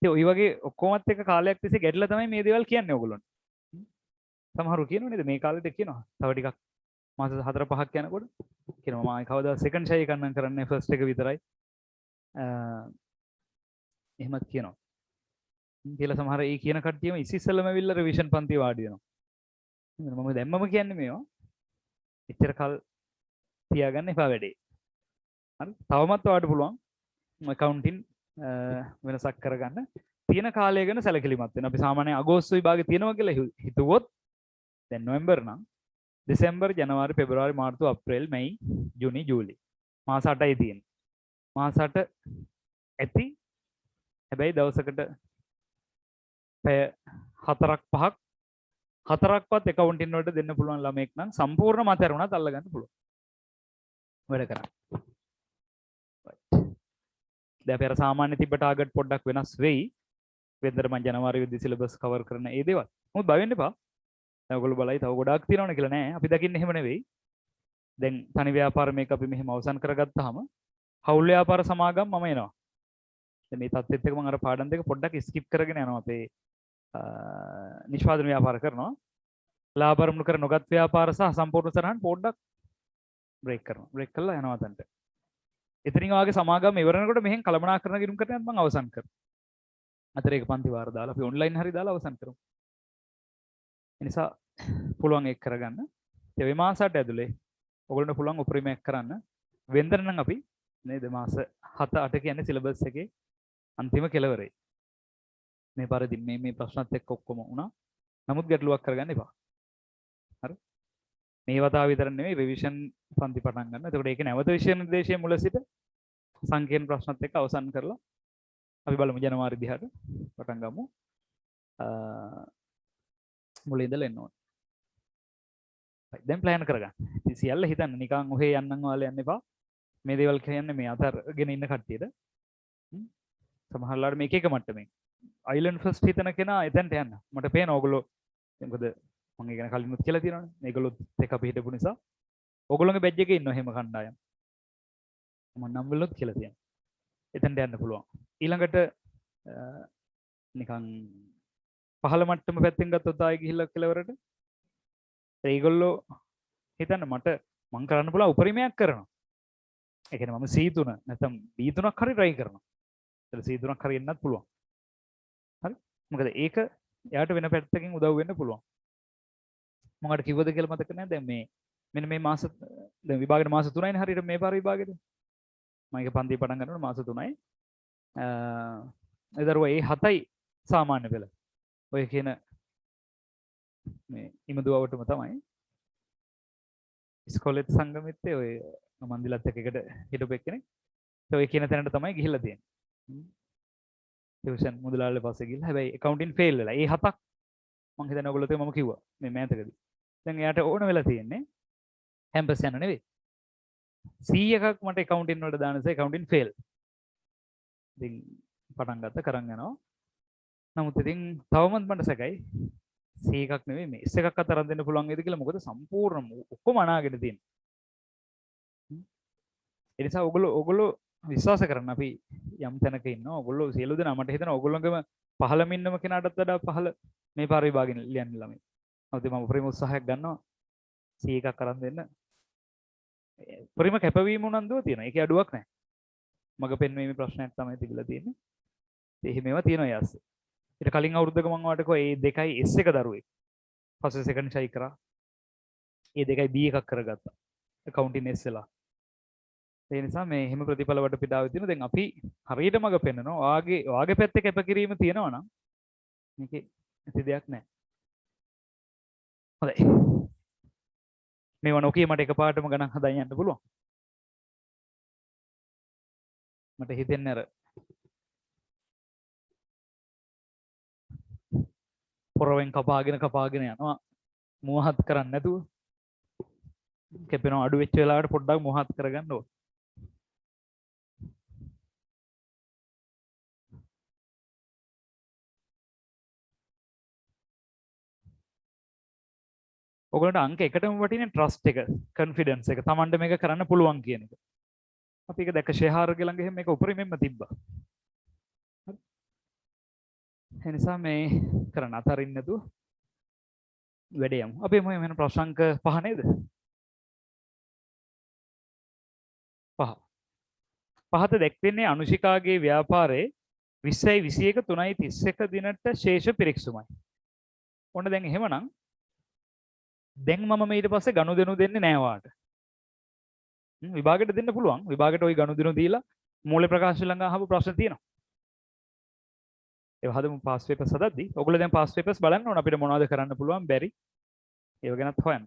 ඉතින් ওই වගේ ඔක්කොමත් එක කාලයක් තිස්සේ ගැටලා තමයි මේ දේවල් කියන්නේ ඔයගොල්ලන්ට. සමහරු කියනවා නේද මේ කාලෙට කියනවා. තව ටිකක් මාස 4-5ක් යනකොට කියනවා මම ආයි කවදා සෙකන්ඩ් ෂයි කන්නම් කරන්නේ ෆස්ට් එක විතරයි. එහෙමත් කියනවා. කියලා සමහර ඒ කියන කට්ටියම ඉස්සෙල්ලම ඇවිල්ලා රිවිෂන් පන්ති වාඩි වෙනවා. මම දැම්මම කියන්නේ මේවා. එච්චර කල් තියාගන්න එපා වැඩේ. හරි. තවමත් ඔයාලට පුළුවන් accounting වෙනසක් කරගන්න. තියෙන කාලය ගැන සැලකිලිමත් වෙන්න. අපි සාමාන්‍යයෙන් අගෝස්තු විභාගේ තියෙනවා කියලා හිතුවොත් දැන් නොවැම්බර් නම් දෙසැම්බර් ජනවාරි පෙබරවාරි මාර්තු අප්‍රේල් මැයි ජූනි ජූලි මාස 8යි තියෙන්නේ. මාස 8 ඇති. හැබැයි දවසකට පැය 4ක්වත් accounting වලට දෙන්න පුළුවන් ළමෙක් නම් සම්පූර්ණ මතර වුණත් අල්ලගන්න පුළුවන්. වැඩ කරා. දැන් අපේ අර සාමාන්‍ය තිබ්බ ටාගට් පොඩ්ඩක් වෙනස් වෙයි. වෙනදට මම ජනවාරි වෙද්දි සිලබස් කවර් කරන ඒ දේවල්. මොකද බය වෙන්න එපා. දැන් ඔයගොල්ලෝ බලයි තව ගොඩාක් තියෙනවනේ කියලා නෑ. අපි දකින්නේ එහෙම නෙවෙයි. දැන් තනි ව්‍යාපාර මේක අපි මෙහෙම අවසන් කරගත්තාම හවුල් ව්‍යාපාර සමාගම් මම එනවා. දැන් මේ තත්ත්වෙත් එක මම අර පාඩම් දෙක පොඩ්ඩක් ස්කිප් කරගෙන යනවා. අපේ නිෂ්පාදන ව්‍යාපාර කරනවා. ලාභ අරමුණු කර නොගත් ව්‍යාපාර සහ සම්පූර්ණ සරහන් පොඩ්ඩක් බ්‍රේක් කරනවා. බ්‍රේක් කළා යනවා තන්ට. එතනින් වාගේ සමාගම් ඉවරනකොට මෙහෙන් කළමනාකරණ ගිණුම් කරගෙන මම අවසන් කරනවා. අතර ඒක පන්ති වාර දාලා අපි ඔන්ලයින් හරි දාලා අවසන් කරමු. ඒ නිසා පුළුවන් ඒක කරගන්න. ඒ වෙ මාස 8 ඇතුලේ ඔයගොල්ලන්ට පුළුවන් උපරිමයක් කරන්න. වෙන්දර නම් අපි නේද මාස 7-8 කියන්නේ සිලබස් එකේ අන්තිම කෙලවරේ. මේ පරිදි මේ ප්‍රශ්නත් එක්ක ඔක්කොම වුණා. නමුත් ගැටලුවක් කරගන්න එපා. හරි. මේ වතාව විතර නෙමෙයි රිවිෂන් පන්ති පටන් ගන්න. එතකොට ඒක නැවත විෂය නිර්දේශයේ මුල සිට සංකීර්ණ ප්‍රශ්නත් එක්ක අවසන් කරලා අපි බලමු ජනවාරි 10ට පටන් ගමු. මුලින් ඉඳලා එන්න ඕනේ. දැන් ප්ලෑන් කරගන්න. ඉතින් සියල්ල හිතන්න නිකන් ඔහේ යන්නම් වාලේ යන්න එපා. මේ දේවල් කියන්නේ මේ අතරගෙන ඉන්න කට්ටියට. සමහරවල්ලාට මේක එක මට්ටමේ. අයිලන්ඩ් ෆස්ට් හිතන කෙනා එතනට යන්න. මට පේන ඕගොල්ලෝ මොකද මම ඉගෙන කලින්වත් කියලා තියෙනවනේ. මේගොල්ලොත් එක අපි හිටපු නිසා ඔයගොල්ලෝගේ බැජ් එකේ ඉන්නවා එහෙම කණ්ඩායම්. මම නම් වලත් කියලා තියෙනවා. එතනට යන්න පුළුවන්. ඊළඟට නිකන් පහළ මට්ටම පැත්තෙන් ගත්තොත් ආයෙ ගිහිල්ලා කෙලවරට ඒගොල්ලෝ හිතන්න මං කරන්න පුළුවන් උපරිමයක් කරනවා. ඒ කියන්නේ මම C3 නැත්නම් B3ක් හරි try කරනවා. ඒතර C3ක් හරි එන්නත් පුළුවන්. හරි? මොකද ඒක එයාට වෙන පැත්තකින් උදව් වෙන්න පුළුවන්. මම අර කිව්වද කියලා මතක නැහැ. දැන් මෙන්න මේ මාස දැන් විභාගෙට මාස 3යිනේ හරියට මේ පාර විභාගෙට. මම ඒක පන්ති පටන් ගන්නකොට මාස 3යි. ඒ දරුවා ඒ 7යි සාමාන්‍ය පෙළ. ඔය කියන මේ ඉමදුවවටම තමයි ඉස්කෝලේත් සංගමෙත්තේ ඔය මන්දිලත් එකට හිටපු එක්කෙනෙක්. ඒ ඔය කියන තැනට තමයි ගිහිල්ලා තියෙන්නේ. ටියුෂන් මුදලාල්ල පස්සේ ගිහිල්ලා හැබැයි accounting fail වෙලා. ඒ 7ක් මම හිතන්නේ ඔයගොල්ලෝ තේ මම කිව්වා මේ මෑතකදී. දැන් එයාට ඕන වෙලා තියෙන්නේ කැම්පස් යන්න නෙවෙයි. C එකක් මට accounting වලට දානසේ accounting fail. ඉතින් පටන් ගත්ත කරන් යනවා. නමුත් ඉතින් තවමත් මට සැකයි C එකක් නෙවෙයි මේ S එකක් අතරන් දෙන්න පුළුවන් වේද කියලා. මොකද සම්පූර්ණ ඔක්කොම අනාගෙන තියෙනවා. ඒ නිසා ඔයගොල්ලෝ විශ්වාස කරන්න අපි යම් තැනක ඉන්නවා. ඔයගොල්ලෝ සියලු දෙනා මට හිතෙනවා ඔයගොල්ලෝගේම පහළම ඉන්නම කෙනාටත් වඩා පහළ මේ පාර විභාගෙන් ලියන්න ළමයි. නමුත් මම උපරිම උත්සාහයක් ගන්නවා C එකක් අරන් දෙන්න. උපරිම කැපවීම උනන්දුව තියෙනවා. ඒකේ අඩුවක් නැහැ. මග පෙන්වීමේ ප්‍රශ්නයක් තමයි තිබිලා තියෙන්නේ. එහෙම ඒවා තියෙනවා යස්. ඊට කලින් අවුරුද්දක මම වාට කිව්වා මේ දෙකයි S එක දරුවෙක්. ෆස්ට් සෙකන්ඩ් ෂයි කරා. මේ දෙකයි B එකක් කරගත්තා. accounting S වෙලා. ඒ නිසා මේ හිම ප්‍රතිඵල වලට පිටාවේ තියෙන දැන් අපි හරියට මග පෙන්නනවා. වාගේ පැත්තේ කැපකිරීම තියෙනවා නම් මේකේ ඇති දෙයක් නැහැ. හොඳයි. මේව නොකිය මට එකපාරටම ගණන් හදාගෙන යන්න පුළුවන්. මට හිතෙන්නේ අර පොරවෙන් කපාගෙන යනවා. මුවහත් කරන්නේ නැතුව. කැපෙනවා අඩු වෙච්ච වෙලාවට පොඩ්ඩක් මුවහත් කරගන්න ඕන. ඔයගොල්ලන්ට අංක එකටම වටිනේ ට්‍රස්ට් එක, කොන්ෆිඩන්ස් එක, Tamanට මේක කරන්න පුළුවන් කියන එක. අපි ඒක දැක්ක ෂෙහාර්ගේ ළඟ එහෙම මේක උපරිමෙන්ම තිබ්බා. හරි. ඒ නිසා මේ කරන්න අතරින් නැතුව වැඩ යමු. අපි මොකද වෙන ප්‍රශ්නංක 5 නේද? 5. පහත දැක්වෙන්නේ අනුශිකාගේ ව්‍යාපාරයේ 20යි 21 3යි 31 දිනට ශේෂ පිරික්සුමයි. ඔන්න දැන් එහෙමනම් දැන් මම ඊට පස්සේ ගනුදෙනු දෙන්නේ නෑ වාට. විභාගෙට දෙන්න පුළුවන්. විභාගෙට ওই ගනුදෙනු දීලා මූල ප්‍රකාශ ළඟ අහපු ප්‍රශ්න තියෙනවා. ඒව හදමු පාස් පේපර්ස් හදද්දි. ඔයගොල්ලෝ දැන් පාස් පේපර්ස් බලන්න ඕන අපිට මොනවද කරන්න පුළුවන් බැරි. ඒව ගැනත් හොයන්න.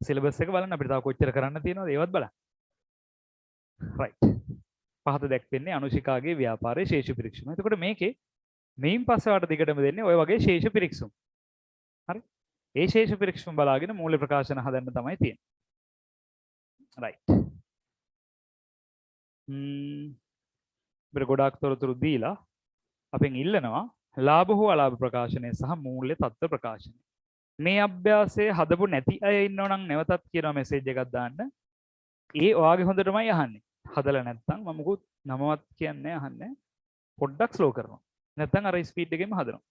සිලබස් එක බලන්න අපිට තව කොච්චර කරන්න තියෙනවද ඒවත් බලන්න. right. පහත දැක්වෙන්නේ අනුශිකාගේ ව්‍යාපාරයේ ශේෂ පිරික්සුම. එතකොට මේකේ මෙයින් පස්සේ වට දිගටම දෙන්නේ ওই වගේ ශේෂ පිරික්සුම්. හරි. ඒ ශේෂ පිරික්සුම් බලාගෙන මූල ප්‍රකාශන හදන්න තමයි තියෙන්නේ. right. අපිට ගොඩාක් තොරතුරු දීලා අපෙන් ඉල්ලනවා ලාභ හෝ අලාභ ප්‍රකාශනය සහ මූල්‍ය තත්ත්ව ප්‍රකාශනය. මේ අභ්‍යාසයේ හදපු නැති අය ඉන්නවා නම් නැවතත් කියනවා මෙසේජ් එකක් දාන්න. ඒ ඔයාගේ හොඳටමයි අහන්නේ. හදලා නැත්නම් මම මොකුත් නමවත් කියන්නේ අහන්නේ. පොඩ්ඩක් ස්ලෝ කරනවා. නැත්නම් අර ස්පීඩ් එකෙන්ම හදනවා.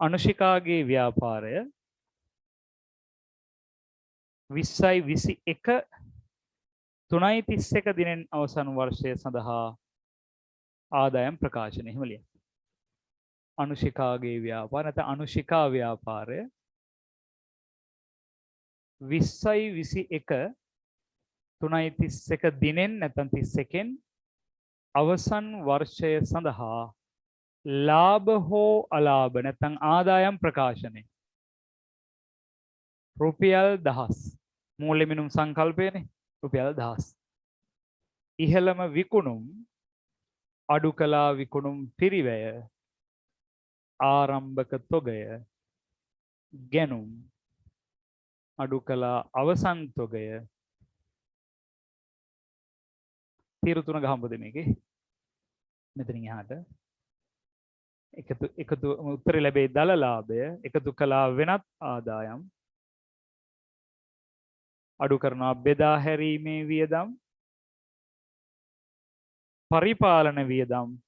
අනුශිකාගේ ව්‍යාපාරය 20යි 21 3යි 31 දිනෙන් අවසන් වර්ෂය සඳහා ආදායම් ප්‍රකාශනය. එහෙම ලියන්න. අනුශිකාගේ ව්‍යාපාර නැත්නම් අනුශිකා ව්‍යාපාරය 20යි 21 3යි 31 දිනෙන් නැත්නම් 31න් අවසන් වර්ෂය සඳහා ලාභ හෝ අලාභ නැත්නම් ආදායම් ප්‍රකාශනය රුපියල් 1000 මූල්‍ය මිනුම් සංකල්පයනේ රුපියල් 1000 ඉහළම විකුණුම් අඩු කළා විකුණුම් පිරිවැය ආරම්භක තොගය ගැනුම් අඩු කළා අවසන් තොගය තීරු තුන ගහමුද මේකේ මෙතනින් එහාට එකතු උත්තරේ ලැබේ දල ලාභය එකතු කළා වෙනත් ආදායම් අඩු කරනවා බෙදා හැරීමේ වියදම් පරිපාලන වියදම්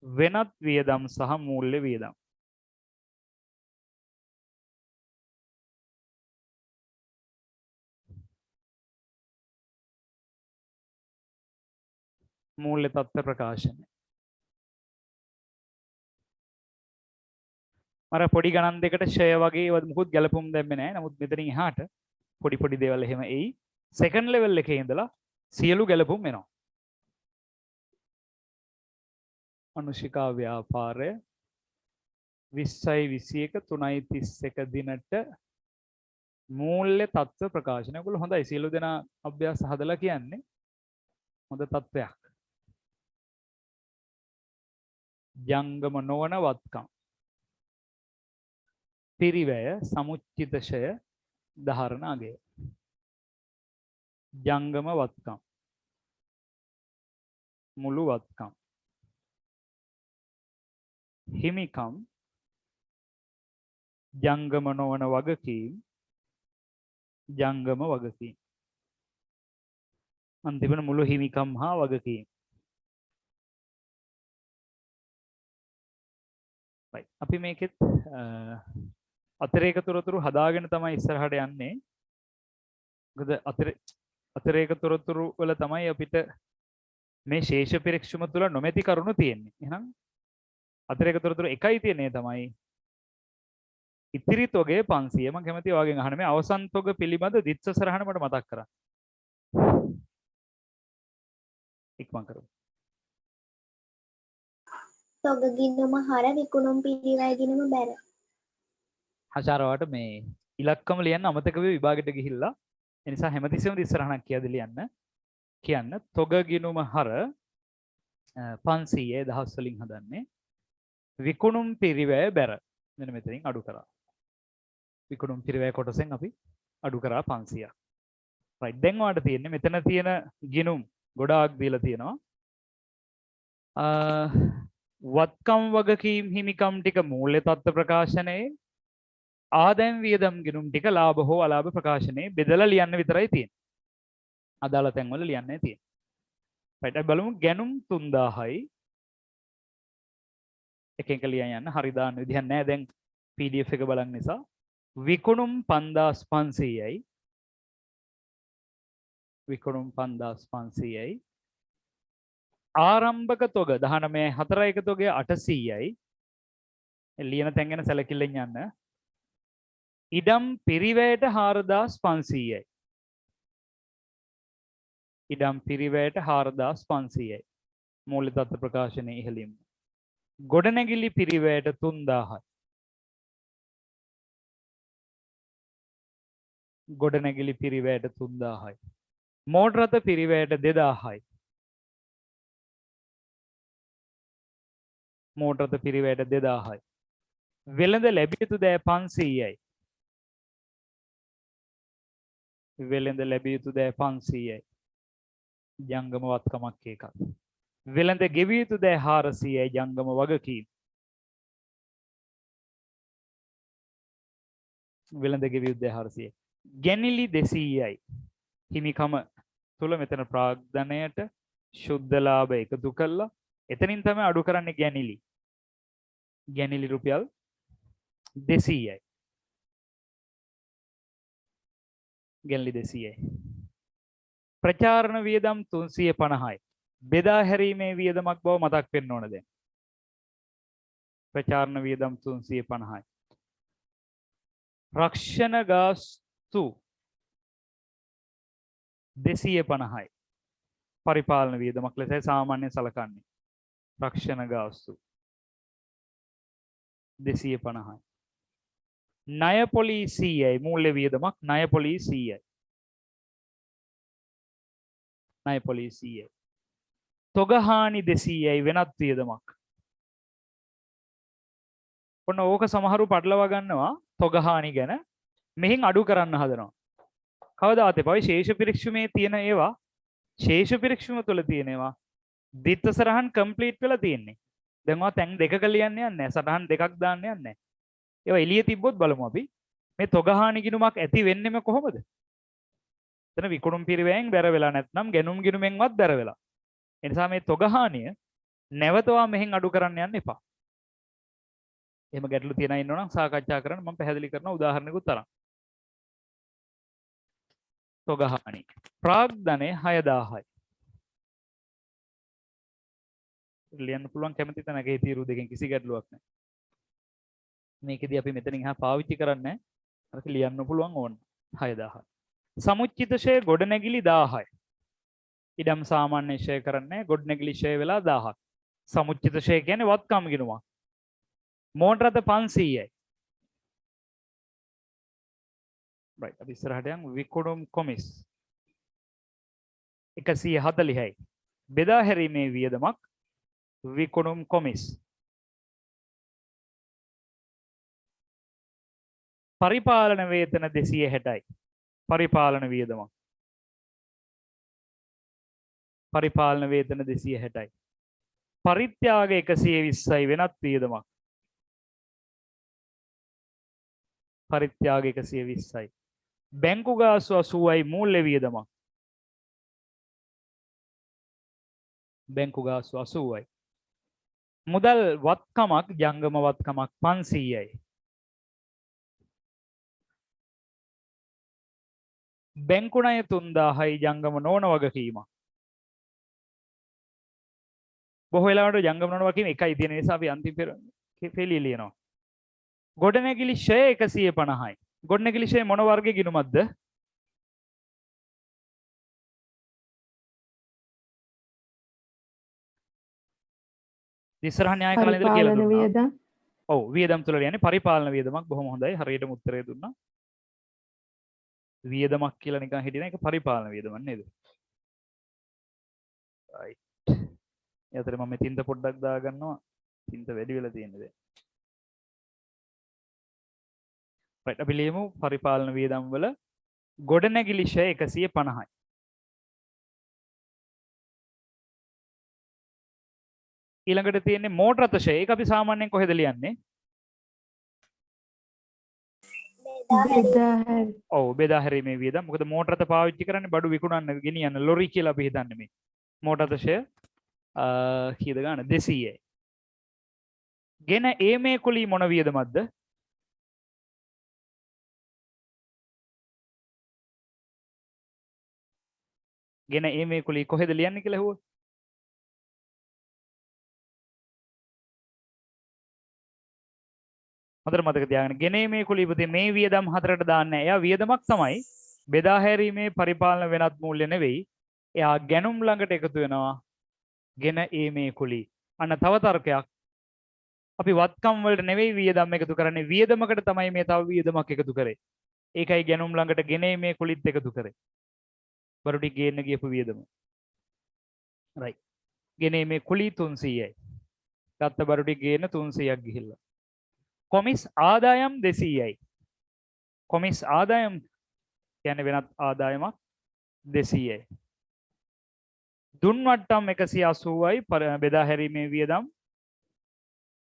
වෙනත් වියදම් සහ මූල්‍ය වියදම් මූල්‍ය තත්ත්ව ප්‍රකාශනය අර පොඩි ගණන් දෙකට ෂය වගේ මුකුත් ගැලපුම් දැම්මේ නැහැ. නමුත් මෙතනින් එහාට පොඩි පොඩි දේවල් එහෙම එයි. සෙකන්ඩ් ලෙවල් එකේ ඉඳලා සියලු ගැලපුම් එනවා. අනුශිකා ව්‍යාපාරය 20යි 21 3යි 31 දිනට මූල්‍ය තත්ත්ව ප්‍රකාශනය. ඔයගොල්ලෝ හොඳයි සියලු දෙනා අභ්‍යාස හදලා කියන්නේ. හොඳ තත්ත්වයක්. ජංගම නොවන වත්කම් පිරිවැය සමුච්චිත ෂය දහරණ අගය ජංගම වත්කම් මුළු වත්කම් හිමිකම් ජංගම නොවන වගකීම් ජංගම වගකීම් අන්තිමට මුළු හිමිකම් හා වගකීම් අපි මේකෙත් අතිරේක තොරතුරු හදාගෙන තමයි ඉස්සරහට යන්නේ. මොකද අතිරේක තොරතුරු වල තමයි අපිට මේ ශේෂ පරීක්ෂම තුල නොමැති කරුණු තියෙන්නේ. එහෙනම් අතිරේක තොරතුරු එකයි තියෙන්නේ තමයි ඉතිරි තොගේ 500. මම කැමතියි ඔයගෙන් අහන්න මේ අවසන් තොග පිළිබඳ දිත්ස සරහන මට මතක් කරන්න. ඉක්මන් කරමු. තොග ගිණුම හර විකුණුම් පිරිවැය ගිණුම බැර. හෂාරවට මේ ඉලක්කම ලියන්න අමතක වෙයි විභාගෙට ගිහිල්ලා. ඒ නිසා හැමතිස්සෙම ඉස්සරහනක් කියන්න තොග ගිණුම හර 500 දහස් වලින් හදන්නේ විකුණුම් පිරිවැය බැර. මෙන්න මෙතනින් අඩු කරා. විකුණුම් පිරිවැය කොටසෙන් අපි අඩු කරා 500ක්. right දැන් ඔයාලට තියෙන්නේ මෙතන තියෙන ගිණුම් ගොඩාක් දීලා තියෙනවා. වත්කම් වගකීම් හිමිකම් ටික මූල්‍ය තත්ත්ව ප්‍රකාශනයේ ආදායම් වියදම් ගිණුම් ටික ලාභ හෝ අලාභ ප්‍රකාශනයේ බෙදලා ලියන්න විතරයි තියෙන්නේ. අදාළ තැන්වල ලියන්නේ තියෙන්නේ. right අපි බලමු ගැනුම් 3000යි එක එක ලියන් යන්න හරි දාන්න විදිහක් නැහැ දැන් PDF එක බලන්න නිසා විකුණුම් 5500යි විකුණුම් 5500යි ආරම්භක තොග 19 4 එක තොගේ 800යි ලියන තැන් ගැන සැලකිල්ලෙන් යන්න ඉඩම් පිරිවැයට 4500යි ඉඩම් පිරිවැයට 4500යි මූල්‍ය තත්ත්ව ප්‍රකාශනයේ ඉහළින් ගොඩනැගිලි පිරිවැයට 3000යි ගොඩනැගිලි පිරිවැයට 3000යි මෝටර රථ පිරිවැයට 2000යි මෝටර රථ පිරිවැයට 2000යි වෙළඳ ලැබිය යුතු දෑ 500යි වෙළඳ ලැබිය යුතු දෑ 500යි ජංගම වත්කමක් එකක් වෙළඳ ගෙවිය යුතු දෑ 400යි ජංගම වගකීම් වෙළඳ ගෙවිය යුතු දෑ 400යි ගැනිලි 200යි හිමිකම තුල මෙතන ප්‍රාග්ධනයට ශුද්ධ ලාභ එකතු කළා එතනින් තමයි අඩු කරන්නේ ගැනිලි රුපියල් 200යි ගැනිලි 200යි ප්‍රචාරණ වියදම් 350යි බෙදා හැරීමේ වියදමක් බව මතක් වෙන්න ඕන දැන් ප්‍රචාරණ වියදම් 350යි රක්ෂණ ගාස්තු 250යි පරිපාලන වියදමක් ලෙසයි සාමාන්‍යයෙන් සලකන්නේ රක්ෂණ ගාස්තු 250යි ණය පොලිසියයි මූල්‍ය වියදමක් ණය පොලිසියයි ණය පොලිසියයි තොග හානි 200යි වෙනත් වියදමක් ඔන්න ඕක සමහරු පටලවා ගන්නවා තොග හානි ගැන මෙහින් අඩු කරන්න හදනවා කවදාවත් එපා. ඔය ශේෂ පිරික්සුමේ තියෙන ඒවා ශේෂ පිරික්සුම තුළ තියෙන ඒවා දිත්ත සරහන් කම්ප්ලීට් වෙලා තියෙන්නේ. දැන් ඔයා තැන් දෙකක ලියන්න යන්නේ නැහැ. සටහන් දෙකක් දාන්න යන්නේ නැහැ. ඒවා එළිය තිබ්බොත් බලමු අපි. මේ තොගහානි ගිණුමක් ඇති වෙන්නෙම කොහොමද? එතන විකුණුම් පිරිවැයෙන් බැර වෙලා නැත්නම් ගැනුම් ගිණුමෙන්වත් බැර වෙලා. ඒ නිසා මේ තොගහානිය නැවතවා මෙහෙන් අඩු කරන්න යන්න එපා. එහෙම ගැටලු තියෙන අය ඉන්නවනම් සාකච්ඡා කරන්න මම පැහැදිලි කරන උදාහරණයකුත් තරම්. තොගහානි ප්‍රාග්ධනය 6000යි. ලියන්න පුළුවන් කැමති තැනක ඒ තීරු දෙකෙන් කිසි ගැටලුවක් නැහැ. මේකෙදී අපි මෙතනින් එහා පාවිච්චි කරන්නේ නැහැ. අර ලියන්න පුළුවන් ඕන 6000. සමුච්චිත ෂය ගොඩනැගිලි 1000යි. ඉඩම් සාමාන්‍ය ෂය කරන්නේ ගොඩනැගිලි ෂය වෙලා 1000ක්. සමුච්චිත ෂය කියන්නේ වත්කම් ගිණුමක්. මෝටර රථ 500යි. right අපි ඉස්සරහට යමු. විකුණුම් කොමිස් 140යි. බෙදා හැරීමේ වියදමක් විකුණුම් කොමිස්. පරිපාලන වේතන 260යි. පරිපාලන වියදමක්. පරිපාලන වේතන 260යි. පරිත්‍යාග 120යි වෙනත් වියදමක්. පරිත්‍යාග 120යි. බැංකු ගාස්තු 80යි මූල්‍ය වියදමක්. බැංකු ගාස්තු 80යි. මුදල් වත්කමක් ජංගම වත්කමක් 500යි. බැංකු ණය 3000යි ජංගම නොවන වගකීමක්. බොහෝ වෙලාවට ජංගම නොවන වගකීම එකයි තියෙන නිසා අපි අන්තිම පෙළිය ලියනවා. ගොඩනැගිලි ෂය 150යි. ගොඩනැගිලි ෂය මොන වර්ගයේ ගිණුමක්ද? ඉස්සරහ න්‍යාය කාලේ ඉඳලා කියලා දුන්නා. ඔව් වියදම් තුල යන්නේ පරිපාලන වියදමක්. බොහොම හොඳයි. හරියටම උත්තරය දුන්නා. වියදමක් කියලා නිකන් හිටින එක පරිපාලන වියදමක් නේද? right. යතර මම තින්ත පොඩ්ඩක් දාගන්නවා. තින්ත වැඩි වෙලා තියෙන්නේ දැන්. right අපි ලියමු පරිපාලන වියදම් වල ගොඩනැගිලි ෂය 150යි. ඊළඟට තියෙන්නේ මෝටර රථ ෂය. ඒක අපි සාමාන්‍යයෙන් කොහෙද ලියන්නේ? ඔව් බෙදා හැරීමේ වියදම්. මොකද මෝටර රථ පාවිච්චි කරන්නේ බඩු විකුණන්න ගෙනියන්න ලොරි කියලා අපි හිතන්නේ මේ. මෝටර රථ ෂය කීයද ගන්න 200යි. ගෙන ඒමේ කුලී මොන වියදමක්ද? ගෙන ඒමේ කුලී කොහෙද ලියන්නේ කියලා ඇහුවොත් හොඳට මතක තියාගන්න. ගෙන ඒමේ කුලී පුතේ මේ වියදම් හතරට දාන්නේ නැහැ. එයා වියදමක් තමයි. බෙදා හැරීමේ පරිපාලන වෙනත් මූල්‍ය නෙවෙයි. එයා ගැනුම් ළඟට එකතු වෙනවා. ගෙන ඒමේ කුලී. අන්න තව තර්කයක්. අපි වත්කම් වලට නෙවෙයි වියදම් එකතු කරන්නේ. වියදමකට තමයි මේ තව වියදමක් එකතු කරේ. ඒකයි ගැනුම් ළඟට ගෙන ඒමේ කුලිත් එකතු කරේ. බඩු ටික ගේන්න ගියපු වියදම. right. ගෙන ඒමේ කුලී 300යි. ගත්ත බඩු ටික ගේන්න 300ක් ගිහිල්ලා. කොමිස් ආදායම් 200යි. කොමිස් ආදායම් කියන්නේ වෙනත් ආදායමක් 200යි. දුන් වට්ටම් 180යි බෙදා හැරීමේ වියදම්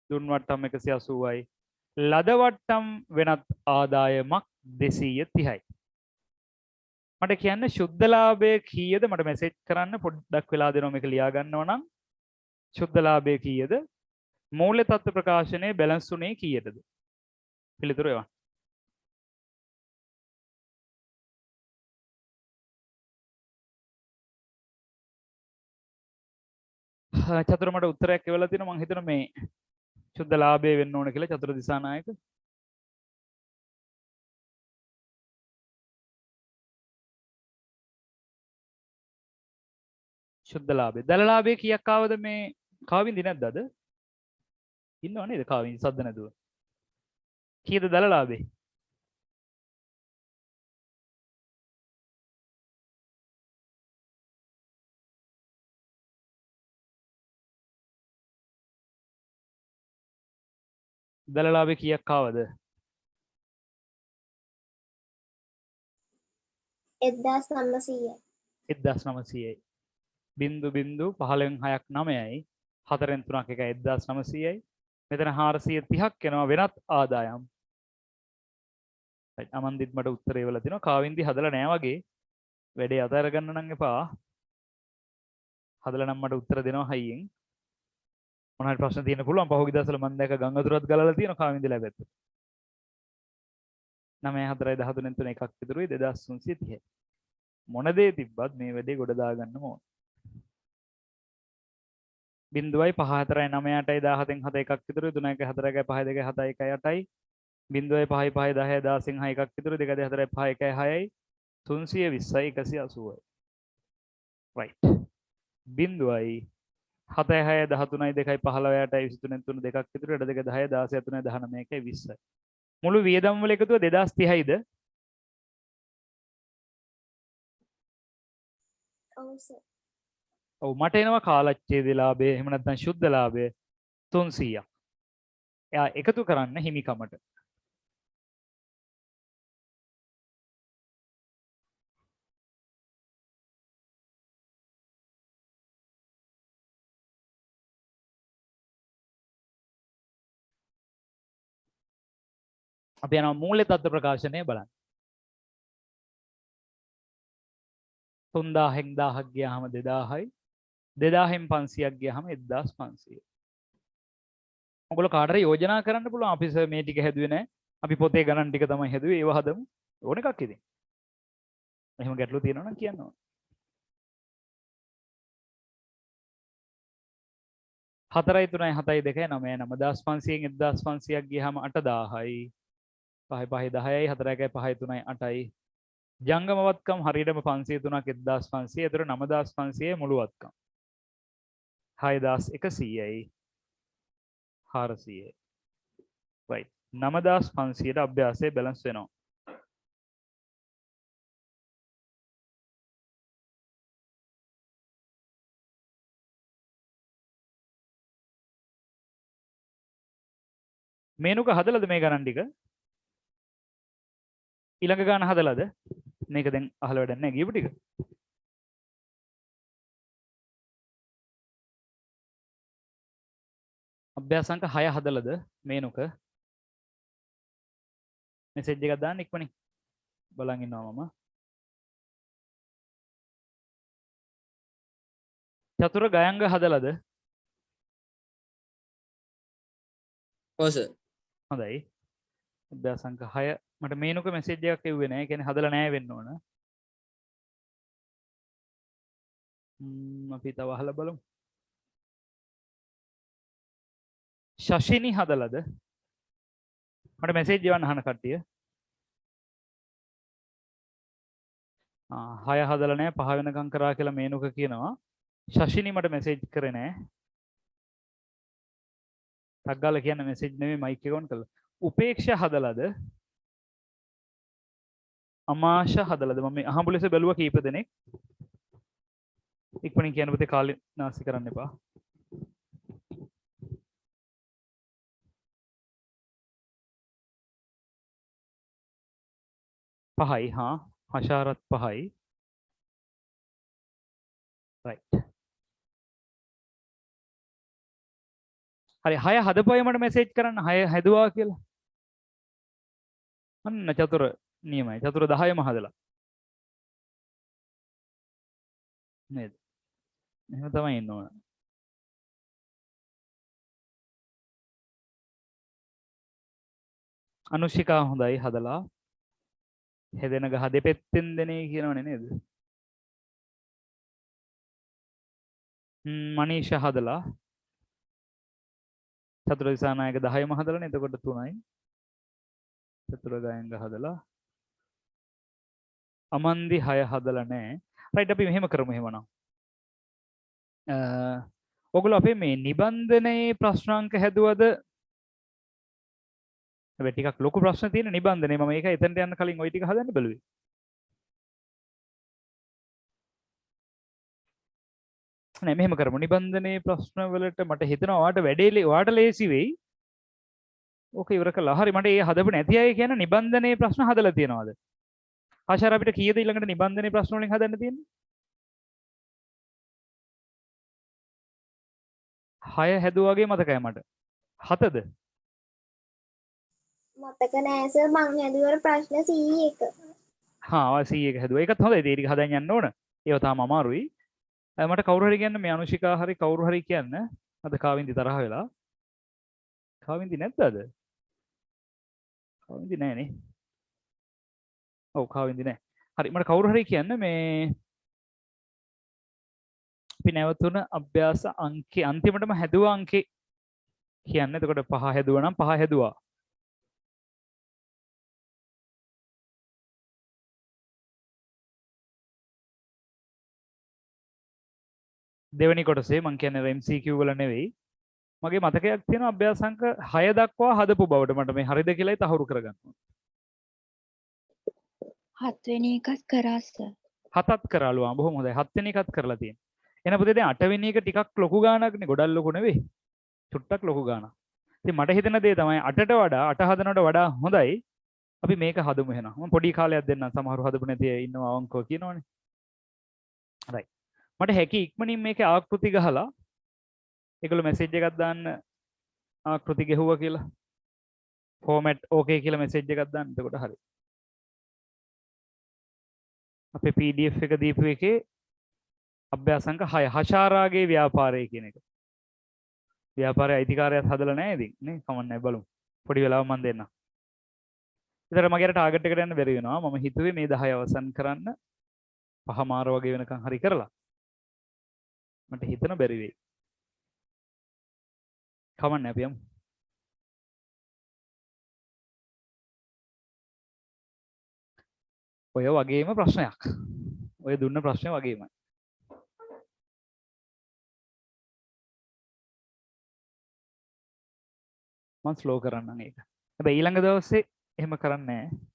දුන් වට්ටම් 180යි. ලද වට්ටම් වෙනත් ආදායමක් 230යි. මට කියන්න ශුද්ධ ලාභය කීයද? මට මෙසේජ් කරන්න පොඩ්ඩක් වෙලා දෙනවා මේක ලියා ගන්නව නම්. ශුද්ධ ලාභය කීයද? මූල්‍ය තත්ත්ව ප්‍රකාශනයේ බැලන්ස් උනේ කීයටද? පිළිතුරු එවන්න. චතුර මට උත්තරයක් එවලා තියෙනවා. මම හිතනවා මේ ශුද්ධ ලාභය වෙන්න ඕන කියලා. චතුර දිසානායක ශුද්ධ ලාභය. දල ලාභය කීයක් ආවද මේ කාවින්දි නැද්ද අද? ඉන්නව නේද කාවින්දි සද්ද නැතුව? කීයද දල ලාභේ? දල ලාභේ කීයක් ආවද? 1900යි. 1900යි. 0.015ක් 9යි 4න් 3ක් එකයි 1900යි. මෙතන 430ක් එනවා වෙනත් ආදායම්. අමන්දිත් මට උත්තරේ වල තිනවා කාවින්දි හදලා නෑ වගේ වැඩේ අතහැර ගන්න නම් එපා. හදලා නම් මට උත්තර දෙනවා හයියෙන්. මොනවා හරි ප්‍රශ්න තියෙන්න පුළුවන්. පහුගිය දවස්වල මම දැක්ක ගංගාදුරත් ගලලා තියෙනවා කාවින්දි ලැබ පැත්තට. 9 4 13 3 එකක් විතරුයි 2330. මොන දේ තිබ්බත් මේ වැඩේ ගොඩ දාගන්න ඕන. 0.5 4 9 8 17 7 එකක් විතරුයි 3 1 4 1 5 2 7 1 8යි 0.5 5 10 10 6 එකක් විතරුයි 2 2 4 5 1 6යි 320යි 180යි. right 0.7 6 13යි 2යි 15යි 8යි 23 3 දෙකක් විතර 2 2 10 16 3 19යි 20යි. මුළු වියදම් වල එකතුව 2030යිද? ඔව් සර්. ඔව් මට එනවා කාලච්ඡේද ලාභය එහෙම නැත්නම් ශුද්ධ ලාභය 300ක්. එයා එකතු කරන්න හිමිකමට. අපි යනවා මූල්‍ය තත්ත්ව ප්‍රකාශනය බලන්න. 3000න් 1000ක් ගියාම 2000යි 2000න් 500ක් ගියාම 1500. ඔයගොල්ලෝ කාටද යෝජනා කරන්න පුළුවන් අපි සර් මේ ටික හැදුවේ නැහැ. අපි පොතේ ගණන් ටික තමයි හැදුවේ. ඒව හදමු. ඕන එකක් ඉතින්. එහෙම ගැටලු තියෙනවා නම් කියන්න ඕන. 4යි 3යි 7යි 2යි 9යි 9500න් 1500ක් ගියාම 8000යි 5යි 5යි 10යි 4යි 5යි 3යි 8යි ජංගමවත්කම් හරියටම 503ක් 1500. ඒතර 9500 මුළු වත්කම් 6100යි 400යි. right 9500ට අභ්‍යාසයේ බැලන්ස් වෙනවා. මේනුක හදලාද මේ ගණන් ටික? ඊළඟ ගාන හදලාද? මේක දැන් අහලා වැඩක් නැහැ ගියපු ටික. අභ්‍යාසංක 6 හදලාද මේනුක? මෙසේජ් එකක් දාන්න ඉක්මනින්. බලන් ඉන්නවා මම. චතුර ගයංග හදලාද? ඔව් සර්. හොඳයි. අභ්‍යාසංක 6 මට මේනුක මෙසේජ් එකක් එව්වේ නැහැ. ඒ කියන්නේ හදලා නැහැ වෙන්න ඕන. අපි තව අහලා බලමු. ශෂිනි හදලාද? මට මෙසේජ් එවන්න අහන කට්ටිය. 6 හදලා නැහැ 5 වෙනකම් කරා කියලා මේනුක කියනවා. ශෂිනි මට මෙසේජ් කරේ නැහැ. ටක් ගාලා කියන්න මෙසේජ් නෙමෙයි මයික් එක ඔන් කරලා. උපේක්ෂා හදලාද? අමාශ හදලාද? මම අහඹු ලෙස බැලුවා කීප දෙනෙක්. ඉක්මනින් කියන්න පුතේ කාලේ නාස්ති කරන්න එපා. පහයි හා හෂාරත් 5යි. right හරි 6 හදපුවයි මට මෙසේජ් කරන්න 6 හැදුවා කියලා. අන්න චතුර නියමයි. චතුර 10ම හදලා. නේද? එහෙම තමයි ඉන්න ඕන. අනුෂිකා හොඳයි හදලා. හෙදෙන ගහ දෙපෙත්තෙන් දෙනේ කියනවනේ නේද? මනීෂ හදලා. චතුර දිසානායක 10ම හදලානේ. එතකොට 3යි. චතුර ගයංග හදලා. අමන්දි 6 හදලා නැහැ. right අපි මෙහෙම කරමු එහෙමනම්. ඔයගොල්ලෝ අපේ මේ නිබන්ධනයේ ප්‍රශ්නාංක හැදුවද? හැබැයි ටිකක් ලොකු ප්‍රශ්න තියෙන නිබන්ධනයේ මම ඒක එතනට යන්න කලින් ওই ටික හදන්න බැලුවේ. නෑ මෙහෙම කරමු. නිබන්ධනයේ ප්‍රශ්න වලට මට හිතෙනවා ඔයාට වැඩේ ඔයාට ලේසි වෙයි. ඕක ඉවර කළා. හරි මට ඒ හදපු නැති අය කියන නිබන්ධනයේ ප්‍රශ්න හදලා තියනවාද? ආශාර අපිට කීයද ඊළඟට නිබන්ධනේ ප්‍රශ්න වලින් හදන්න තියෙන්නේ? 6 හැදුවා වගේ මතකයි මට. 7ද? මතක නෑ සර් මං හැදුවර ප්‍රශ්න 100ක. හා 100ක හැදුවා. ඒකත් හොඳයි. ඒ ටික හදන්න යන්න ඕන. ඒව තාම අමාරුයි. මට කවුරු හරි කියන්න මේ අනුෂිකා හරි කවුරු හරි කියන්න. අද කාවින්දි තරහ වෙලා. කාවින්දි නැද්ද අද? කාවින්දි නෑනේ. ඔව් කාවින්දි නෑ. හරි මට කවුරු හරි කියන්න මේ අපි නැවතුන අභ්‍යාස අංකේ අන්තිමටම හැදුවා අංකේ කියන්න. එතකොට 5 හැදුවා නම් 5 හැදුවා. දෙවෙනි කොටසේ මම කියන්නේ MCQ වල නෙවෙයි. මගේ මතකයක් තියෙනවා අභ්‍යාස අංක 6 දක්වා හදපු බවට. මට මේ හරිද කියලායි තහවුරු කරගන්න ඕනේ. 7 වෙනි එකත් කරා සර්. 7ත් කරාලු. බොහොම හොඳයි. 7 වෙනි එකත් කරලා තියෙනවා. එන පුතේ දැන් 8 වෙනි එක ටිකක් ලොකු ගාණක්නේ. ගොඩක් ලොකු නෙවෙයි. චුට්ටක් ලොකු ගාණක්. ඉතින් මට හිතෙන දේ තමයි 8ට වඩා 8 හදනවට වඩා හොඳයි අපි මේක හදමු එහෙනම්. මම පොඩි කාලයක් දෙන්නම්. සමහරව හදපු නැති අය ඉන්නවා අවංකව කියනවනේ. හරි. මට හැකි ඉක්මනින් මේකේ ආකෘති ගහලා ඒගොල්ලෝ මැසේජ් එකක් දාන්න ආකෘති ගෙහුවා කියලා. ෆෝමැට් ඕකේ කියලා මැසේජ් එකක් දාන්න. එතකොට හරි. අපේ PDF එක දීපු එකේ අභ්‍යාසංක 6 හෂාරාගේ ව්‍යාපාරය කියන එක. ව්‍යාපාරයේ අයිතිකාරයත් හදලා නැහැ ඉතින් නේ. කමන්නේ බලමු. පොඩි වෙලාවක් මම දෙන්නම්. ඉතින් මගේ අර ටාගට් එකට යන්න බැරි වෙනවා. මම හිතුවේ මේ 10 අවසන් කරන්න 5 මාර වගේ වෙනකන් හරි කරලා. මට හිතන බැරි වෙයි. කමන්නේ අපි යමු. ඔය වගේම ප්‍රශ්නයක්. ඔය දුන්න ප්‍රශ්නේ වගේමයි. මම ස්ලෝ කරන්නම් ඒක. හැබැයි ඊළඟ දවසේ එහෙම කරන්නේ නැහැ.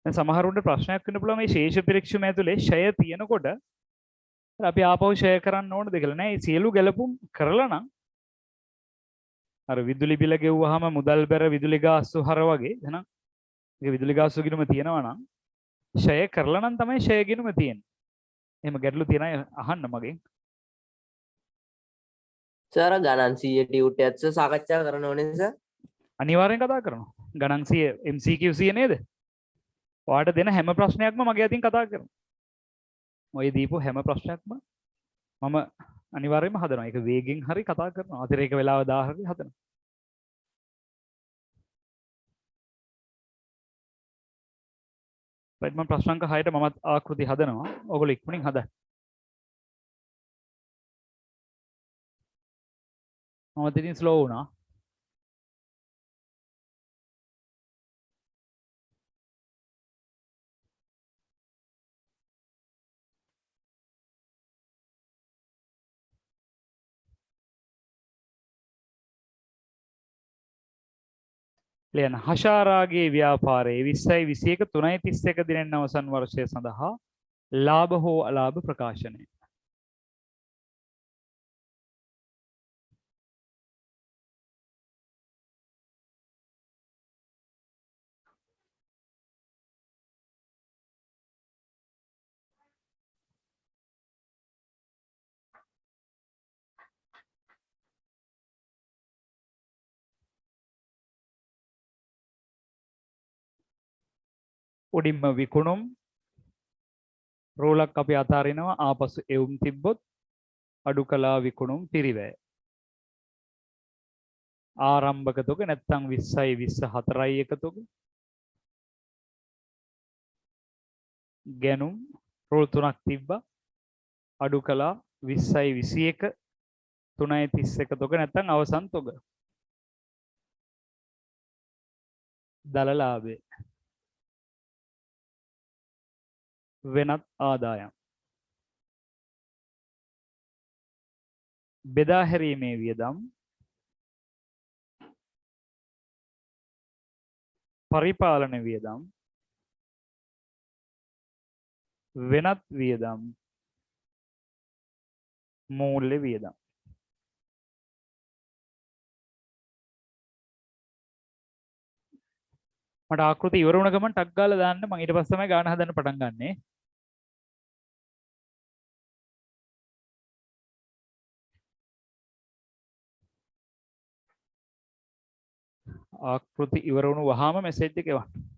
දැන් සමහරුන්ට ප්‍රශ්නයක් වෙන්න පුළුවන් මේ ශේෂ පිරික්සුම ඇතුලේ ෂය තියෙනකොට අපි ආපහු ෂය කරන්න ඕනද කියලා නෑ. මේ සියලු ගැලපුම් කරලා නම් අර විදුලි බිල ගෙව්වහම මුදල් බැර විදුලි ගාස්තු හර වගේ එහෙනම් ඒක විදුලි ගාස්තු ගිණුම තියෙනවා නම් ෂය කරලා නම් තමයි ෂය ගිණුම තියෙන්නේ. එහෙම ගැටලු තියෙන අය අහන්න මගෙන්. සර් ගණන් 100 ටියුටර්ස් සාකච්ඡා කරන්න ඕනේ සර්. අනිවාර්යෙන් කතා කරනවා. ගණන් 100 MCQ 100 නේද? ඔයාලට දෙන හැම ප්‍රශ්නයක්ම මගේ අතින් කතා කරනවා. ඔය දීපු හැම ප්‍රශ්නයක්ම මම අනිවාර්යයෙන්ම හදනවා. ඒක වේගෙන් හරි කතා කරනවා. අතිරේක වෙලාව 10 හරි හදනවා. රයිට් මම ප්‍රශ්න අංක 6ට මමත් ආකෘති හදනවා. ඔයගොල්ලෝ ඉක්මනින් හදන්න. මම ඉතින් ස්ලෝ වුණා. ලියන හෂාරාගේ ව්‍යාපාරයේ 20යි 21 3යි 31 දිනෙන් අවසන් වර්ෂය සඳහා ලාභ හෝ අලාභ ප්‍රකාශනය. උඩින්ම විකුණුම් රෝලක් අපි අතාරිනවා ආපසු එවුම් තිබ්බොත් අඩු කලා විකුණුම් පිරිවැය. ආරම්භක තොග නැත්නම් 20යි 24යි එකතොග. ගැනුම් රෝල් 3ක් තිබ්බා. අඩු කලා 20යි 21 3යි 31 තොග නැත්නම් අවසන් තොග. දල ලාභය. වෙනත් ආදායම් බෙදා හැරීමේ වියදම් පරිපාලන වියදම් වෙනත් වියදම් මූල්‍ය වියදම් මට ආකෘති ඉවර වුණ ගමන් ටක් ගාලා දාන්න මම ඊට පස්සේ තමයි ගාන හදන්න පටන් ගන්නෙ ආකෘති ඉවර වුණු වහාම මෙසේජ් එක එවන්න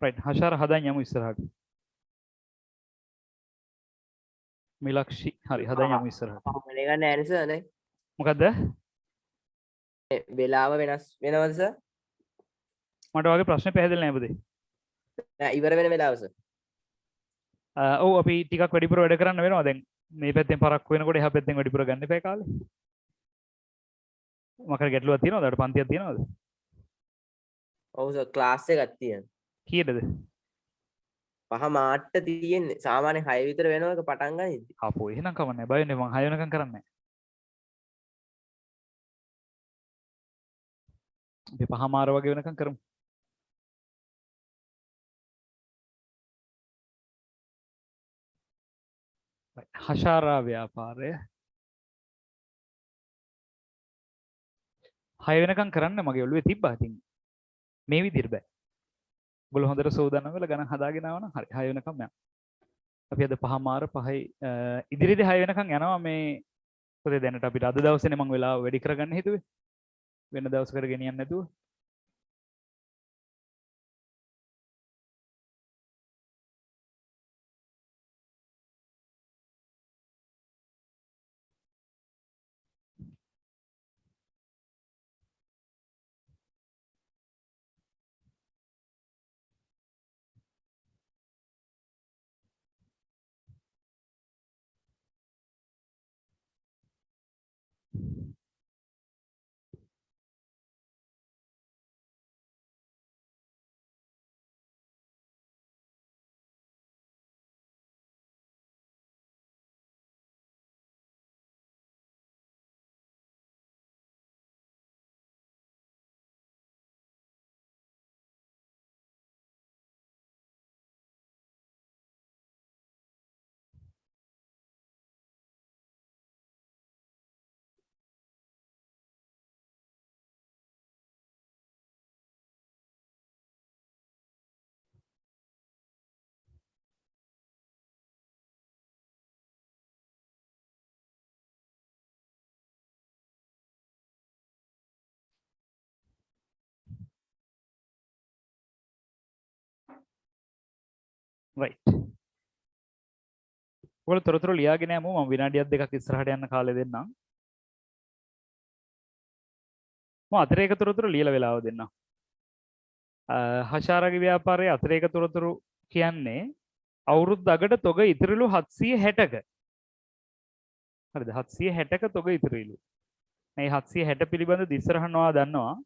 රයිට් හෂාර හදන් යමු ඉස්සරහට මිලක්ෂි හරි හදන් යමු ඉස්සරහට පහමනේ ගන්න ඇන්සර් නේ. මොකද්ද වෙලාව වෙනස් වෙනවද සර්? මට වගේ ප්‍රශ්න පැහැදිලි නෑ පුතේ නෑ ඉවර වෙන වෙලාව සර්. ඔව් අපි ටිකක් වැඩිපුර වැඩ කරන්න වෙනවා දැන් මේ පැත්තෙන් පරක්කු වෙනකොට එහා පැත්තෙන් වැඩිපුර ගන්න එපා කාලේ මොකද ගැටලුවක් තියෙනවද අර පන්තියක් තියෙනවද ඔව් සර් ක්ලාස් එකක් තියෙනවා. කීයටද පහ මාට්ට තියෙන්නේ. සාමාන්‍ය 6 විතර වෙනවක පටන් ගනිද්දි. අපෝ එහෙනම් කමන්නේ බය වෙන්නේ මං 6 වෙනකම් කරන්නේ අපි පහමාර වගේ වෙනකම් කරමු හෂාරා ව්‍යාපාරය 6 වෙනකම් කරන්න මගේ ඔළුවේ තිබ්බා ඉතින් මේ විදිහට බෑ ඔයගොල්ලෝ හොඳට සෝදානම් වෙලා ගණන් හදාගෙන ආවනම් හරි 6 වෙනකම් යන්න අපි අද පහමාර 5යි ඉදිරියේදී 6 වෙනකම් යනවා මේ පොතේ දැනට අපිට අද දවසේනේ මම වෙලාව වැඩි කරගන්න හිතුවේ වෙන දවසකට ගෙනියන්න නැතුව right ඔයගොල්ලෝ තොරතුරු ලියාගෙන යමු මම විනාඩියක් දෙකක් ඉස්සරහට යන්න කාලය දෙන්නම් මම අතිරේක තොරතුරු ලියලා වෙලාව දෙන්නම් හෂාරගේ ව්‍යාපාරයේ අතිරේක තොරතුරු කියන්නේ අවුරුද්දකට තොග ඉතිරිලු 760ක හරිද 760ක තොග ඉතිරිලු මේ 760 පිළිබඳ දිස්සරහනවා දන්නවා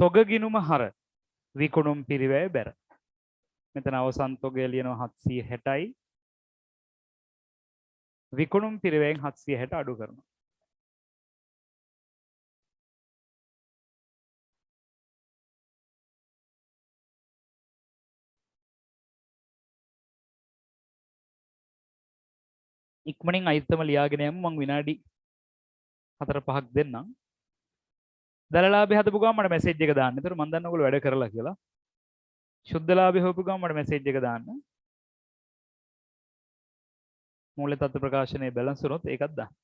තොග ගිණුම හර විකුණුම් පිරිවැය බැර මෙතන අවසන් තොගය ලියනවා 760යි විකුණුම් පිරිවැයෙන් 760 අඩු කරනවා ඉක්මනින් අයිත්තම ලියාගෙන යමු මං විනාඩි 4-5ක් දෙන්නම් දලලාභය හදපු ගමන් මට මැසේජ් එක දාන්න. ඒතර මම දන්න ඔයගොල්ලෝ වැඩ කරලා කියලා. ශුද්ධලාභය හොයපු ගමන් මට මැසේජ් එක දාන්න. මූල්‍ය තත්ත්ව ප්‍රකාශනයේ බැලන්ස් වුණොත් ඒකත් දාන්න.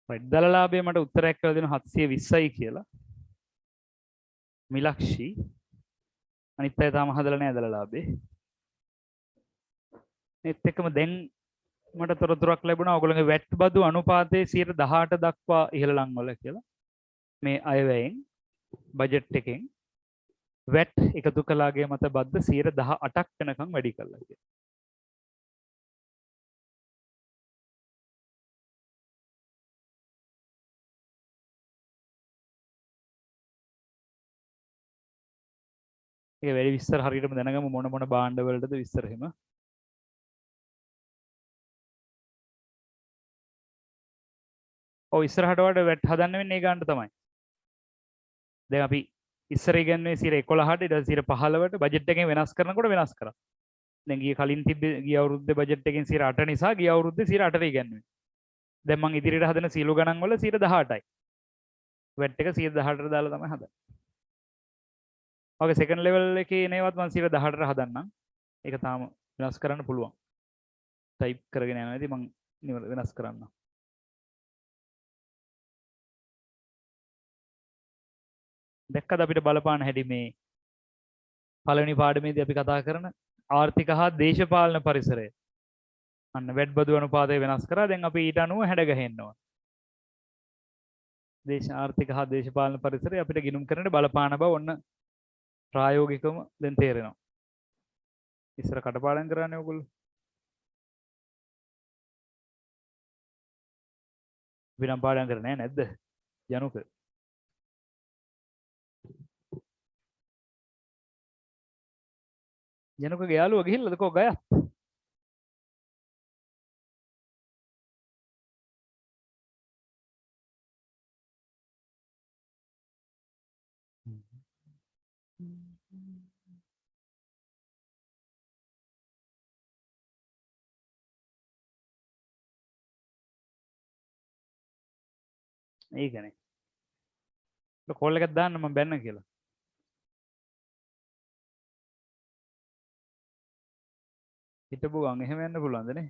right දලලාභය මට උත්තරයක් කියලා දෙන 720යි කියලා. මිලක්ෂි අනිත් අය තාම හදලා නැහැ දලලාභේ. ඒත් එක්කම දැන් මට තොරතුරක් ලැබුණා ඔයගොල්ලෝගේ වැට් බදු අනුපාතයේ 18% දක්වා ඉහළ ලංවල කියලා. මේ අයවැයෙන් බජට් එකෙන් වැට් එකතු කළාගේ මත බද්ද 18%ක් වෙනකම් වැඩි කළා කියලා. ඒක වැඩි විස්තර හරියටම දැනගමු මොන මොන භාණ්ඩ වලටද විස්තර එහෙම. ඔව් ඉස්සරහට වඩා වැට් හදන්න වෙන්නේ ඒ ගානට තමයි. දැන් අපි ඉස්සර ඉගෙනුවේ 11ට ඊට පස්සේ 15ට බජට් එකෙන් වෙනස් කරනකොට වෙනස් කරා. දැන් ගිය කලින් තිබ්බේ ගිය අවුරුද්දේ බජට් එකෙන් 8 නිසා ගිය අවුරුද්දේ 8ට ඉගෙනුවේ. දැන් මම ඉදිරියට හදන සීළු ගණන් වල 18යි. වැට් එක 18ට දාලා තමයි හදන්නේ. ඔගේ සෙකන්ඩ් ලෙවල් එකේ එනේවත් මම 18ට හදන්නම්. ඒක තාම වෙනස් කරන්න පුළුවන්. ටයිප් කරගෙන යනවා. ඉතින් මම වෙනස් කරන්නම්. දැක්කද අපිට බලපාන හැටි මේ පළවෙනි පාඩමේදී අපි කතා කරන ආර්ථික හා දේශපාලන පරිසරය. අන්න වැට් බදු අනුපාතය වෙනස් කරා. දැන් අපි ඊට අනුව හැඩ ගහන්න ඕන. ආර්ථික හා දේශපාලන පරිසරය අපිට ගිණුම් කරන්න බලපාන බව ඔන්න ප්‍රායෝගිකවම දැන් තේරෙනවා. ඉස්සර කටපාඩම් කරන්නේ ඔයගොල්ලෝ. විනම් පාඩම් කරන්නේ නැද්ද? ජනුක. ජනුකගේ යාළුවා ගිහිල්ලාද කො ගයත්? ඒකනේ. කෝල් එකක් දාන්න මම බැන්න කියලා. හිටපු ගමන් එහෙම යන්න පුළුවන්ද නේ?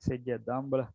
සෙජ්ජක් දාම් බලා.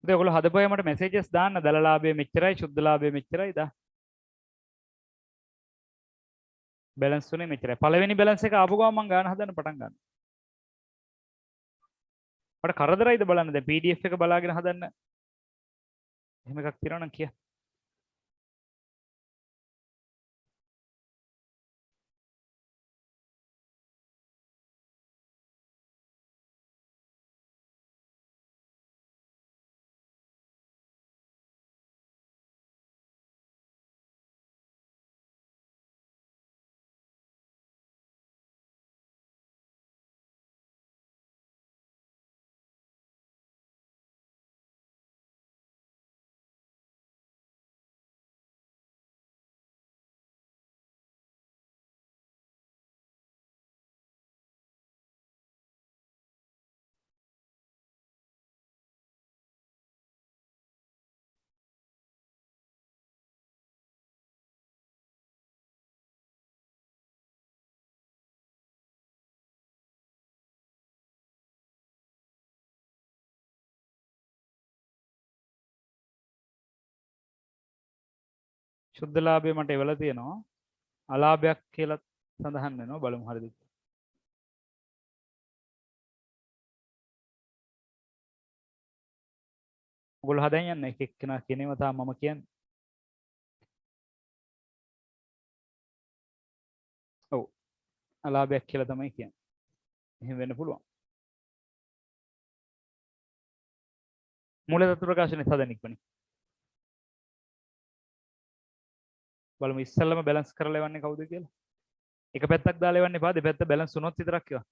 ඉතින් ඔයගොල්ලෝ හදපුවා මට මැසේජස් දාන්න දලලාභය මෙච්චරයි සුද්ධලාභය මෙච්චරයි දා. බැලන්ස් තුනේ මෙච්චරයි. පළවෙනි බැලන්ස් එක ආපු ගමන් මම ගාන හදන්න පටන් ගන්නවා. මට කරදරයිද බලන්න දැන් PDF එක බලාගෙන හදන්න. එහෙම එකක් තියෙනවා නම් කියන්න. ශුද්ධලාභය මට එවලා තියෙනවා. අලාභයක් කියලා සඳහන් වෙනවා. බලමු හරිද? ඔයගොල්ලෝ හදන් යන්න එක එක්කෙනා කියනේම තමයි මම කියන්නේ. ඔව්. අලාභයක් කියලා තමයි කියන්නේ. එහෙම වෙන්න පුළුවන්. මූල තත්ත්ව ප්‍රකාශනයේ හදන්න ඉක්මනින්. බලමු ඉස්සෙල්ලම බැලන්ස් කරලා එවන්නේ කවුද කියලා. එක පැත්තක් දාලා එවන්න එපා. දෙපැත්ත බැලන්ස් වුණොත් විතරක් එවන්න.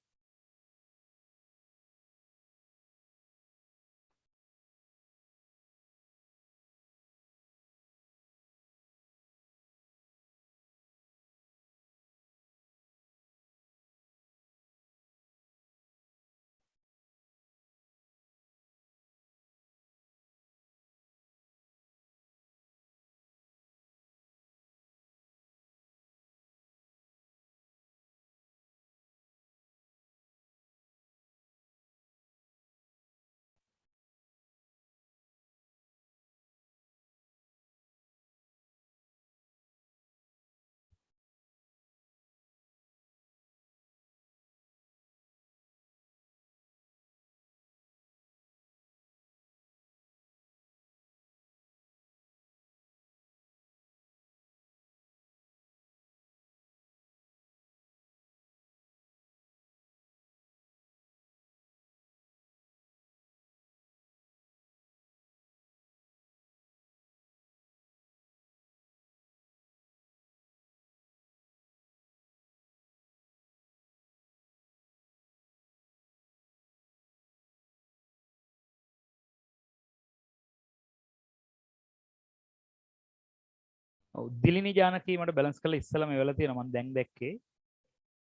ඔව් දිලිනි ජානකී මට බැලන්ස් කරලා ඉස්සෙල්ලම එවලා තියෙනවා. මම දැන් දැක්කේ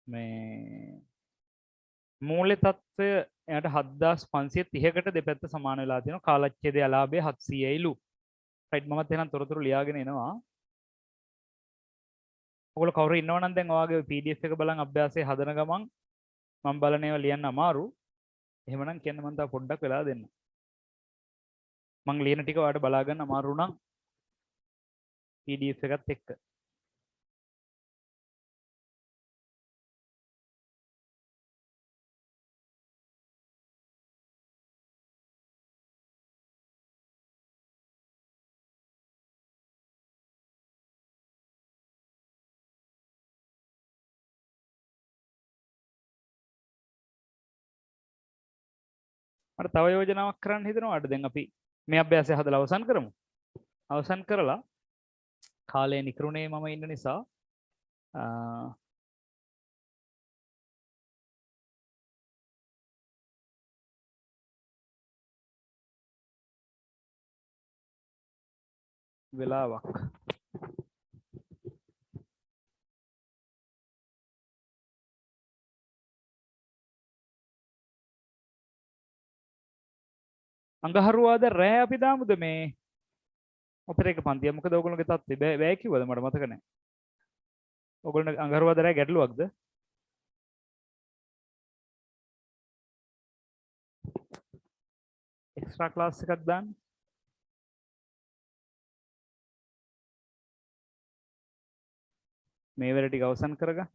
මේ මූල්‍ය තත්ත්වය එයාට 7530කට දෙපැත්ත සමාන වෙලා තියෙනවා. කාලච්ඡේදයේ අලාභය 700යිලු. රයිට් මමත් එහෙනම් තොරතුරු ලියාගෙන එනවා. ඔයගොල්ලෝ කවුරු ඉන්නව නම් දැන් ඔයාගේ PDF එක බලන් අභ්‍යාසයේ හදන ගමන් මම බලන ඒවා ලියන්න අමාරු. එහෙමනම් කියන්න මම තා පොඩ්ඩක් වෙලා දෙන්න. මං ලියන ටික ඔයාලට බලා ගන්න අමාරු නම් PDF එකත් එක්ක. මට තව යෝජනාවක් කරන්න හිතෙනවා. දැන් අපි මේ අභ්‍යාසය හදලා අවසන් කරමු. අවසන් කරලා කාලය නිකරුණේ මම ඉන්න නිසා වෙලාවක් අඟහරුවාද රෑ අපි දාමුද මේ ඔතන එක පන්තිය. මොකද ඔයගොල්ලෝගේ තත්ත්වය බෑ කිව්වද මට මතක නැහැ. ඔයගොල්ලෝ අඟහරුවාද රෑ ගැටලුවක්ද? එක්ස්ට්‍රා ක්ලාස් එකක් දාන්න. මේ වෙලට ටික අවසන් කරගන්න.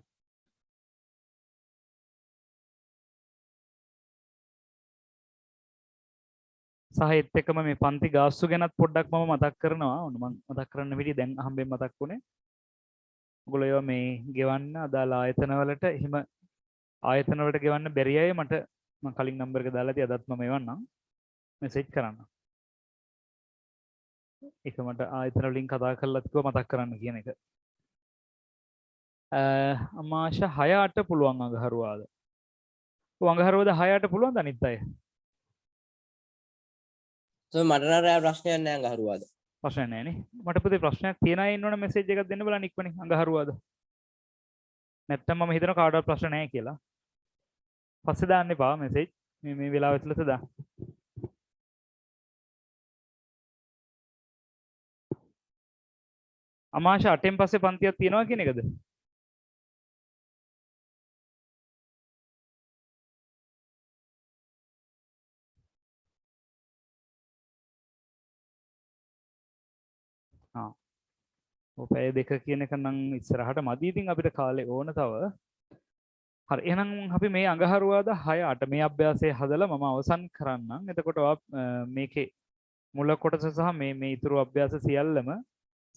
සහයත් එක්කම මේ පන්ති ගාස්තු ගැනත් පොඩ්ඩක් මම මතක් කරනවා. ඔන්න මම මතක් කරන්න විදිහ දැන් හම්බෙන් මතක් වුණේ. ඔයගොල්ලෝ ඒවා මේ ගෙවන්න අදාළ ආයතන වලට එහෙම ආයතන වලට ගෙවන්න බැරි අය මට මම කලින් නම්බර් එක දාලා තිය අදත් මම එවන්නම්. මෙසේජ් කරන්න. ඒක මට ආයතන වලින් කතා කරලා තිබ්බ මතක් කරන්න කියන එක. අමාශ 6-8 පුළුවන් අඟහරුවාද. ඔව් අඟහරුවාද 6-8 පුළුවන් ද අනිත් අය? මට නම් රෑ ප්‍රශ්නයක් නෑ අඟහරුවාද. ප්‍රශ්නයක් නෑ නේ. මට පුතේ ප්‍රශ්නයක් තියන අය ඉන්නවනේ මෙසේජ් එකක් දෙන්න බලන්න ඉක්මනින් අඟහරුවාද. නැත්තම් මම හිතනවා කාටවත් ප්‍රශ්න නැහැ කියලා. පස්සේ දාන්න එපා මෙසේජ්. මේ වෙලාව ඇතුළත දාන්න. අමාශ 8න් පස්සේ පන්තියක් තියනවා කියන එකද? පැය දෙක කියන එක නම් ඉස්සරහට මදි. ඉතින් අපිට කාලේ ඕන තව. හරි එහෙනම් අපි මේ අඟහරුවාදා 6 8 මේ අභ්‍යාසය හදලා මම අවසන් කරන්නම්. එතකොට මේකේ මුල කොටස සහ මේ ඊතුරු අභ්‍යාස සියල්ලම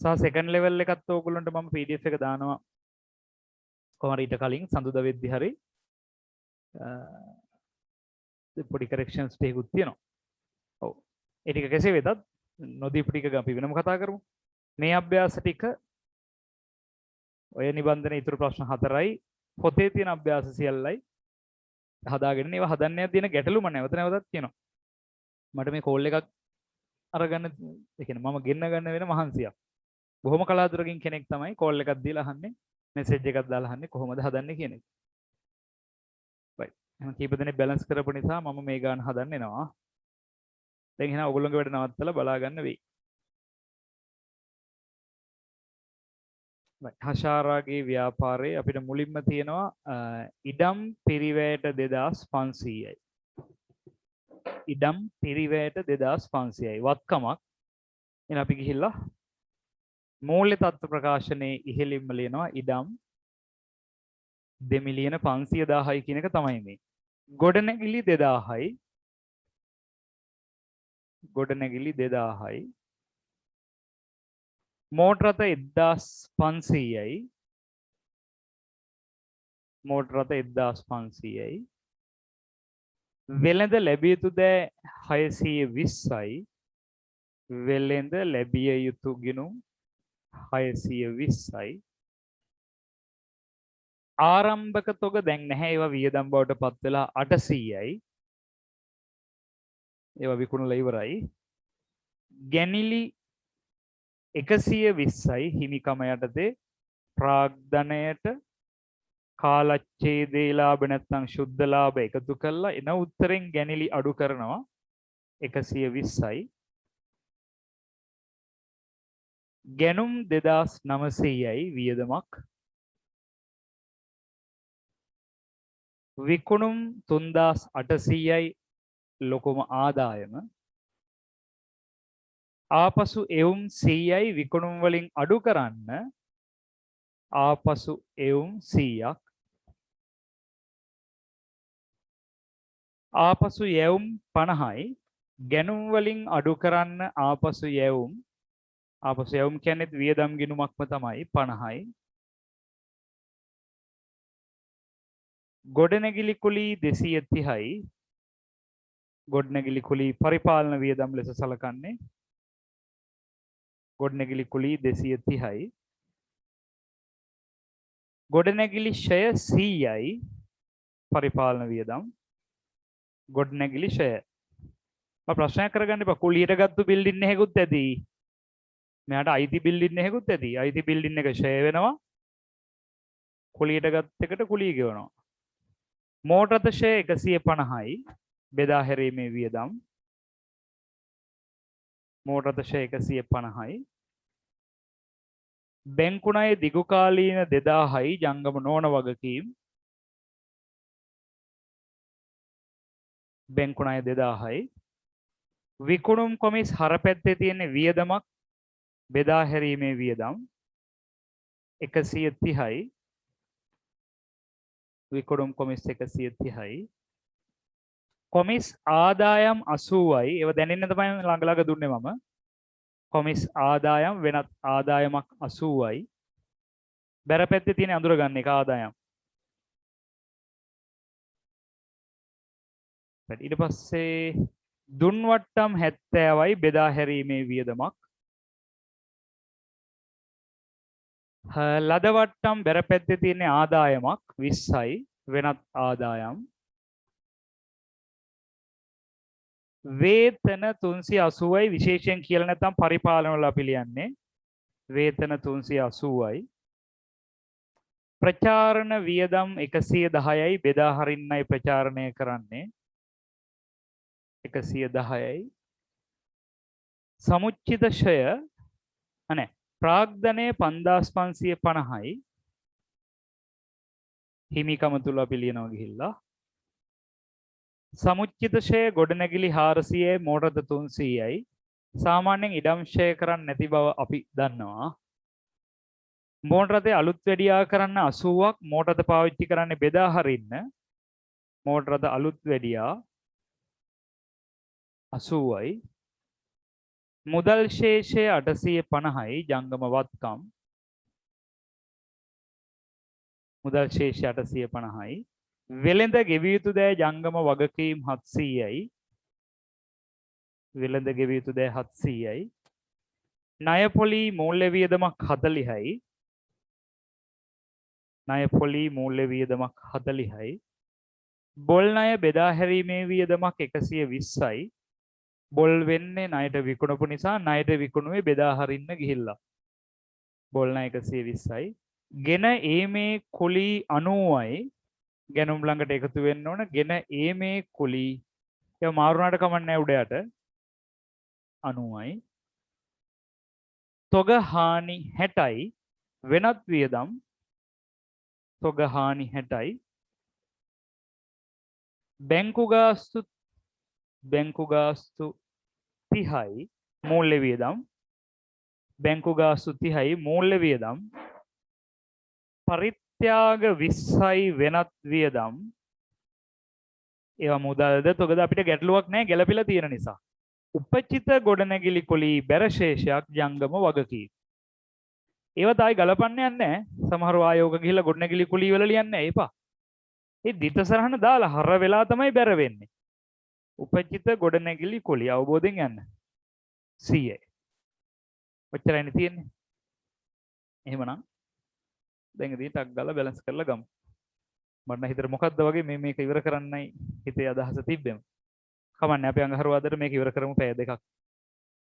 සහ සෙකන්ඩ් ලෙවල් එකත් ඕගොල්ලන්ට මම PDF එක දානවා. කොහොමද ඊට කලින් සඳුදා වෙද්දි හරි පොඩි කරෙක්ෂන්ස් ටිකකුත් තියෙනවා. ඔව්. ඒ ටික කෙසේ වෙතත් නොදීපු ටික අපි වෙනම කතා කරමු. මේ අභ්‍යාස ටික ඔය නිබන්ධන ඊතුරු ප්‍රශ්න 4යි පොතේ තියෙන අභ්‍යාස සියල්ලයි හදාගෙන ඒවා හදන්න යද්දී ගැටලුම නැවත නැවතත් කියනවා. මට මේ කෝල් එකක් අරගන්න ඒ කියන්නේ මම ගෙන්න ගන්න වෙන මහන්සියක්. බොහොම කලාතුරකින් කෙනෙක් තමයි කෝල් එකක් දීලා අහන්නේ මෙසේජ් එකක් දාලා අහන්නේ කොහොමද හදන්නේ කියන එක. right. එහෙනම් කීප දෙනෙක් බැලන්ස් කරපු නිසා මම මේ ගාන හදන්න එනවා. දැන් එහෙනම් ඔයගොල්ලෝගේ වැඩ නවත්තලා බලා ගන්න වෙයි. හෂාරාගේ ව්‍යාපාරයේ අපිට මුලින්ම තියෙනවා ඉඩම් පිරිවැයට 2500යි. ඉඩම් පිරිවැයට 2500යි. වත්කමක්. එහෙනම් අපි ගිහිල්ලා මූල්‍ය තත්ත්ව ප්‍රකාශනයේ ඉහළින්ම ලියනවා ඉඩම් 2,500,000යි කියන එක තමයි මේ. ගොඩනැගිලි 2000යි. ගොඩනැගිලි 2000යි. මෝටර රථ 1500යි. මෝටර රථ 1500යි. වෙළඳ ලැබිය යුතු දෑ 620යි. වෙළඳ ලැබිය යුතු ගිණුම් 620යි. ආරම්භක තොග දැන් නැහැ. ඒවා වියදම් බවට පත් වෙලා 800යි. ඒවා විකුණලා ඉවරයි. ගැනිලි 120යි හිමිකම යටතේ ප්‍රාග්ධනයට කාලච්ඡේදේ ලාභ නැත්නම් ශුද්ධ ලාභ එකතු කරලා එන උත්තරෙන් ගැනිලි අඩු කරනවා 120යි. ගැනුම් 2900යි වියදමක්. විකුණුම් 3800යි ලොකුම ආදායම. ආපසු එවුම් 100යි විකුණුම් වලින් අඩු කරන්න ආපසු එවුම් 100ක්. ආපසු යැවුම් 50යි ගැනුම් වලින් අඩු කරන්න ආපසු යැවුම්. ආපසු යැවුම් කියන්නේ වියදම් ගිණුමක්ම තමයි 50යි. ගොඩනැගිලි කුලී 230යි. ගොඩනැගිලි කුලී පරිපාලන වියදම් ලෙස සලකන්නේ. ගොඩනැගිලි කුලී 230යි. ගොඩනැගිලි ෂය 100යි පරිපාලන වියදම්. ගොඩනැගිලි ෂය. ප්‍රශ්නයක් කරගන්න එපා. කුලියට ගත්තු බිල්ඩින් එකකුත් ඇති. මෙයාට අයිති බිල්ඩින් එකකුත් ඇති. අයිති බිල්ඩින් එක ෂය වෙනවා. කුලියට ගත් එකට කුලිය ගෙවනවා. මෝටර රථ ෂය 150යි බෙදා හැරීමේ වියදම්. මෝටර රථ ෂය 150යි. බැංකු ණය දිගු කාලීන 2000යි ජංගම නොවන වගකීම්. බැංකු ණය 2000යි. විකුණුම් කොමිස් හරපැත්තේ තියෙන වියදමක් බෙදා හැරීමේ වියදම් 130යි. විකුණුම් කොමිස් 130යි. කොමිස් ආදායම් 80යි. ඒව දැනෙන්න තමයි ළඟ දුන්නේ මම. කොමිස් ආදායම් වෙනත් ආදායමක් 80යි. බැරපැත්තේ තියෙන අඳුර ගන්න එක ආදායම්. ඊට පස්සේ දුන් වට්ටම් 70යි බෙදා හැරීමේ වියදමක්. ලද වට්ටම් බැරපැත්තේ තියෙන ආදායමක් 20යි වෙනත් ආදායම්. වේතන 380යි විශේෂයෙන් කියලා නැත්නම් පරිපාලන වල අපි ලියන්නේ වේතන 380යි. ප්‍රචාරණ වියදම් 110යි බෙදා හරින්නයි ප්‍රචාරණය කරන්නේ 110යි. සමුච්චිත ෂය අනේ ප්‍රාග්ධනය 5550යි හිමිකම තුල අපි ලියනවා ගිහිල්ලා. සමුච්චිත ෂය ගොඩනැගිලි 400යි මෝටර රථ 300යි. සාමාන්‍යයෙන් ඉඩම් ෂය කරන්නේ නැති බව අපි දන්නවා. මෝටර රථය අලුත් වැඩියා කරන්න 80ක් මෝටර රථ පාවිච්චි කරන්නේ බෙදා හරින්න මෝටර රථ අලුත් වැඩියා 80යි මුදල් ශේෂය 850යි ජංගම වත්කම් මුදල් ශේෂය 850යි වෙළඳ ගෙවිය යුතු දෑ ජංගම වගකීම් 700යි වෙළඳ ගෙවිය යුතු දෑ 700යි ණය පොලි මූල්‍ය වියදමක් 40යි ණය පොලි මූල්‍ය වියදමක් 40යි බොල් ණය බෙදා හැරීමේ වියදමක් 120යි බොල් වෙන්නේ ණයට විකුණපු නිසා ණයට විකුණුවේ බෙදා හරින්න ගිහිල්ලා බොල් ණය 120යි ගෙන ඒමේ කුලී 90යි ගැනුම් ළඟට එකතු වෙන්න ඕන ගෙන ඒමේ කුලී ඒ මාරුණාට කමන්නේ උඩයට 90යි තොග හානි 60යි වෙනත් වියදම් තොග හානි 60යි බැංකු ගාස්තු 30යි මූල්‍ය වියදම් බැංකු ගාස්තු 30යි මූල්‍ය වියදම් පරිත්‍යාග 20යි වෙනත් වියදම් ඒවා මුදල්ද තොගද අපිට ගැටලුවක් නැහැ ගැළපිලා තියෙන නිසා උපචිත ගොඩනැගිලි කුලී බැර ශේෂයක් ජංගම වගකීම් ඒවා තායි ගලපන්නේ නැහැ සමහර ආයෝග ගිහිල්ලා ගොඩනැගිලි කුලී වල ලියන්නේ එපා ඒ දිටසරහන දාලා හර වෙලා තමයි බැර වෙන්නේ උපචිත ගොඩනැගිලි කුලී අවබෝධයෙන් යන්න 100යි ඔච්චරයිනේ තියෙන්නේ එහෙමනම් දැන් ඉතින් ටක් ගාලා බැලන්ස් කරලා ගමු මට නම් හිතේ මොකද්ද වගේ මේක ඉවර කරන්නයි හිතේ අදහස තිබ්බෙම කමන්නේ අපි අඟහරුවාදට මේක ඉවර කරමු පැය දෙකක්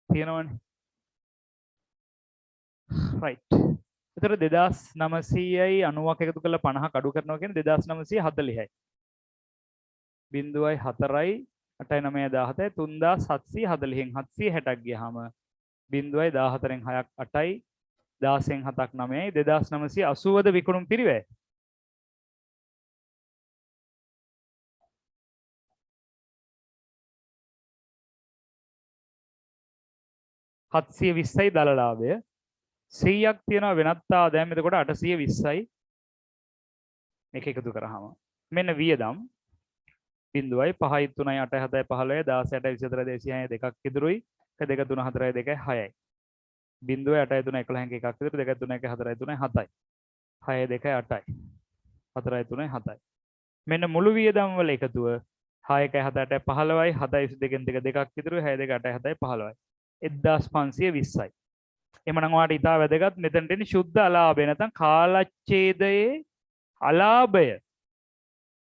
තියෙනවනේ right ඒතර 2900යි 90ක් එකතු කරලා 50ක් අඩු කරනවා කියන්නේ 2940යි 0.4යි 8යි 9 17යි 3740න් 760ක් ගියාම 0.14න් 6ක් 8යි 10න් 7ක් 9යි 2980ද විකුණුම් පිරිවැය 720යි දලලාභය 100ක් තියෙනවා වෙනත් ආදායම් එතකොට 820යි මේක එකතු කරාම මෙන්න වියදම් 0.5යි 3යි 8යි 7යි 15යි 16යි 24යි 206යි දෙකක් ඉදිරියි 1 2 3 4යි 2යි 6යි 0.8යි 3යි 11යි එකක් ඉදිරි 2 3යි 4යි 3යි 7යි 6යි 2යි 8යි 4යි 3යි 7යි මෙන්න මුළු වියදම් වල එකතුව 6 1යි 7 8යි 15යි 7යි 22න් දෙකක් ඉදිරි 6 2 8යි 7යි 15යි 1520යි එමනම් ඔයාලට ඉතා වැදගත් මෙතනට එන්නේ ශුද්ධ අලාභය නැත්නම් කාලච්ඡේදයේ අලාභය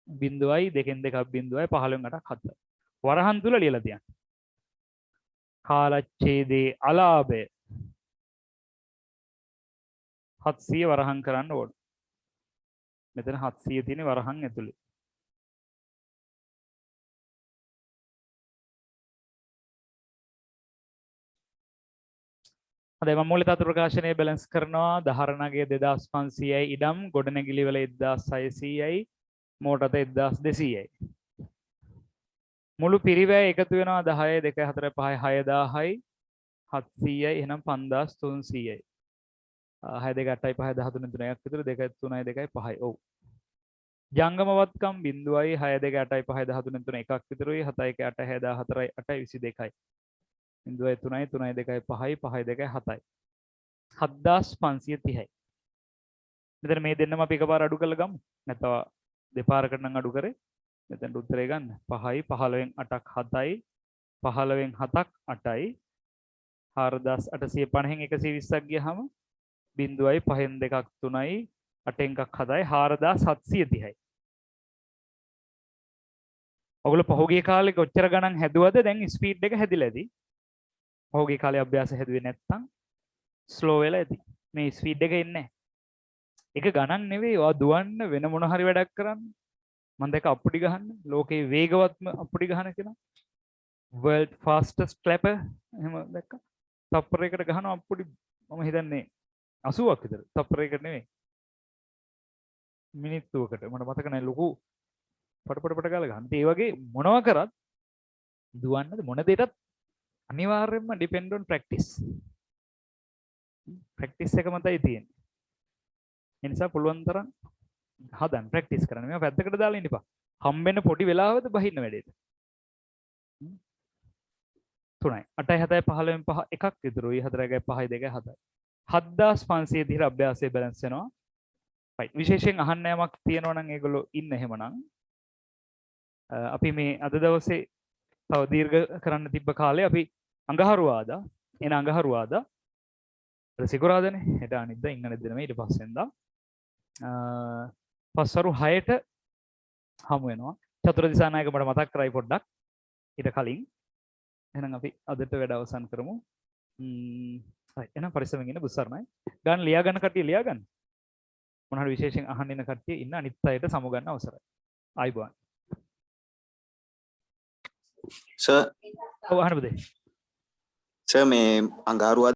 0යි 2න් 2ක් 0යි 15න් 8ක් 7යි වරහන් තුල ලියලා තියන්න කාලච්ඡේදයේ අලාභය 700 වරහන් කරන්න ඕන මෙතන 700 තියෙන වරහන් ඇතුලේ හදයි මම මූලික තත්ත්ව ප්‍රකාශනය බැලන්ස් කරනවා ධාරණගේ 2500යි ඉඩම් ගොඩනැගිලි වල 1600යි මෝටර 1200යි මුළු පිරිවැය එකතු වෙනවා 10 2 4 5 6000යි 700යි එහෙනම් 5300යි 6 2 8යි 5 13 3ක් විතර 2 3යි 2යි 5යි ඔව් ජංගම වත්කම් 0යි 6 2 8යි 5 13 3 එකක් විතරුයි 7 1 8 64යි 8යි 22යි 0යි 3යි 3යි 2යි 5යි 5යි 2යි 7යි 7530යි මෙතන මේ දෙන්නම අපි එකපාර අඩු කරලා ගමු නැත්නම් දෙපාරකට නම් අඩු කරේ මෙතනට උත්තරේ ගන්න 5යි 15න් 8ක් 7යි 15න් 7ක් 8යි 4850න් 120ක් ගියහම 0යි 5න් 2ක් 3යි 8න් එකක් 7යි 4730යි ඔගොල්ලෝ පහුගිය කාලේ කොච්චර ගණන් හැදුවද දැන් ස්පීඩ් එක හැදිලා ඇති පහුගිය කාලේ අභ්‍යාස හැදුවේ නැත්නම් ස්ලෝ වෙලා ඇති මේ ස්පීඩ් එක එන්නේ එක ගණන් නෙවෙයි ඔයා දුවන්න වෙන මොන හරි වැඩක් කරන්න මම දැක අප්පුඩි ගහන්න ලෝකේ වේගවත්ම අප්පුඩි ගහන කෙනා world fastest clapper එහෙම දැක්කා තප්පරයකට ගහන අප්පුඩි මම හිතන්නේ 80ක් විතර තප්පරයකට නෙවෙයි මිනිත්තුවකට මට මතක නැහැ ලොකු පට ගාලා ගන්න. ඒ වගේ මොනවා කරත් දුවන්නද මොන දෙයකටත් අනිවාර්යයෙන්ම depend on practice. practice එක මතයි තියෙන්නේ. ඒ නිසා පුළුවන් තරම් හදන්න ප්‍රැක්ටිස් කරන්න. මේවා පැත්තකට දාලා ඉන්න එපා. හම්බෙන්න පොඩි වෙලාවද බහින්න වැඩේට. 3යි 8යි 7යි 15න් 5 එකක් විතරුයි 4යි 5යි 2යි 7යි 7500 දිහර අභ්‍යාසයේ බැලන්ස් වෙනවා. right විශේෂයෙන් අහන්න යමක් තියෙනවා නම් ඒගොල්ලෝ ඉන්න එහෙමනම් අපි මේ අද දවසේ තව දීර්ඝ කරන්න තිබ්බ කාලේ අපි අඟහරුවාදා එන අඟහරුවාදා සිකුරාදානේ හෙට අනිද්දා ඉංග්‍රීසි දිනම ඊට පස්සෙන්දා පස්වරු 6ට හමු වෙනවා. චතුර දිසානායක මට මතක් කරයි පොඩ්ඩක් ඊට කලින්. එහෙනම් අපි අදට වැඩ අවසන් කරමු. හරි එහෙනම් පරිස්සමෙන් ඉන්න බුස්සරණයි. ගන්න ලියා ගන්න කට්ටිය ලියා ගන්න. මොනවාරි විශේෂයෙන් අහන්න ඉන්න කට්ටිය ඉන්න අනිත් අයට සමු ගන්න අවසරයි. ආයිබෝන්. සර් ඔව් අහන්න පුතේ. සර් මේ අඟහරුවා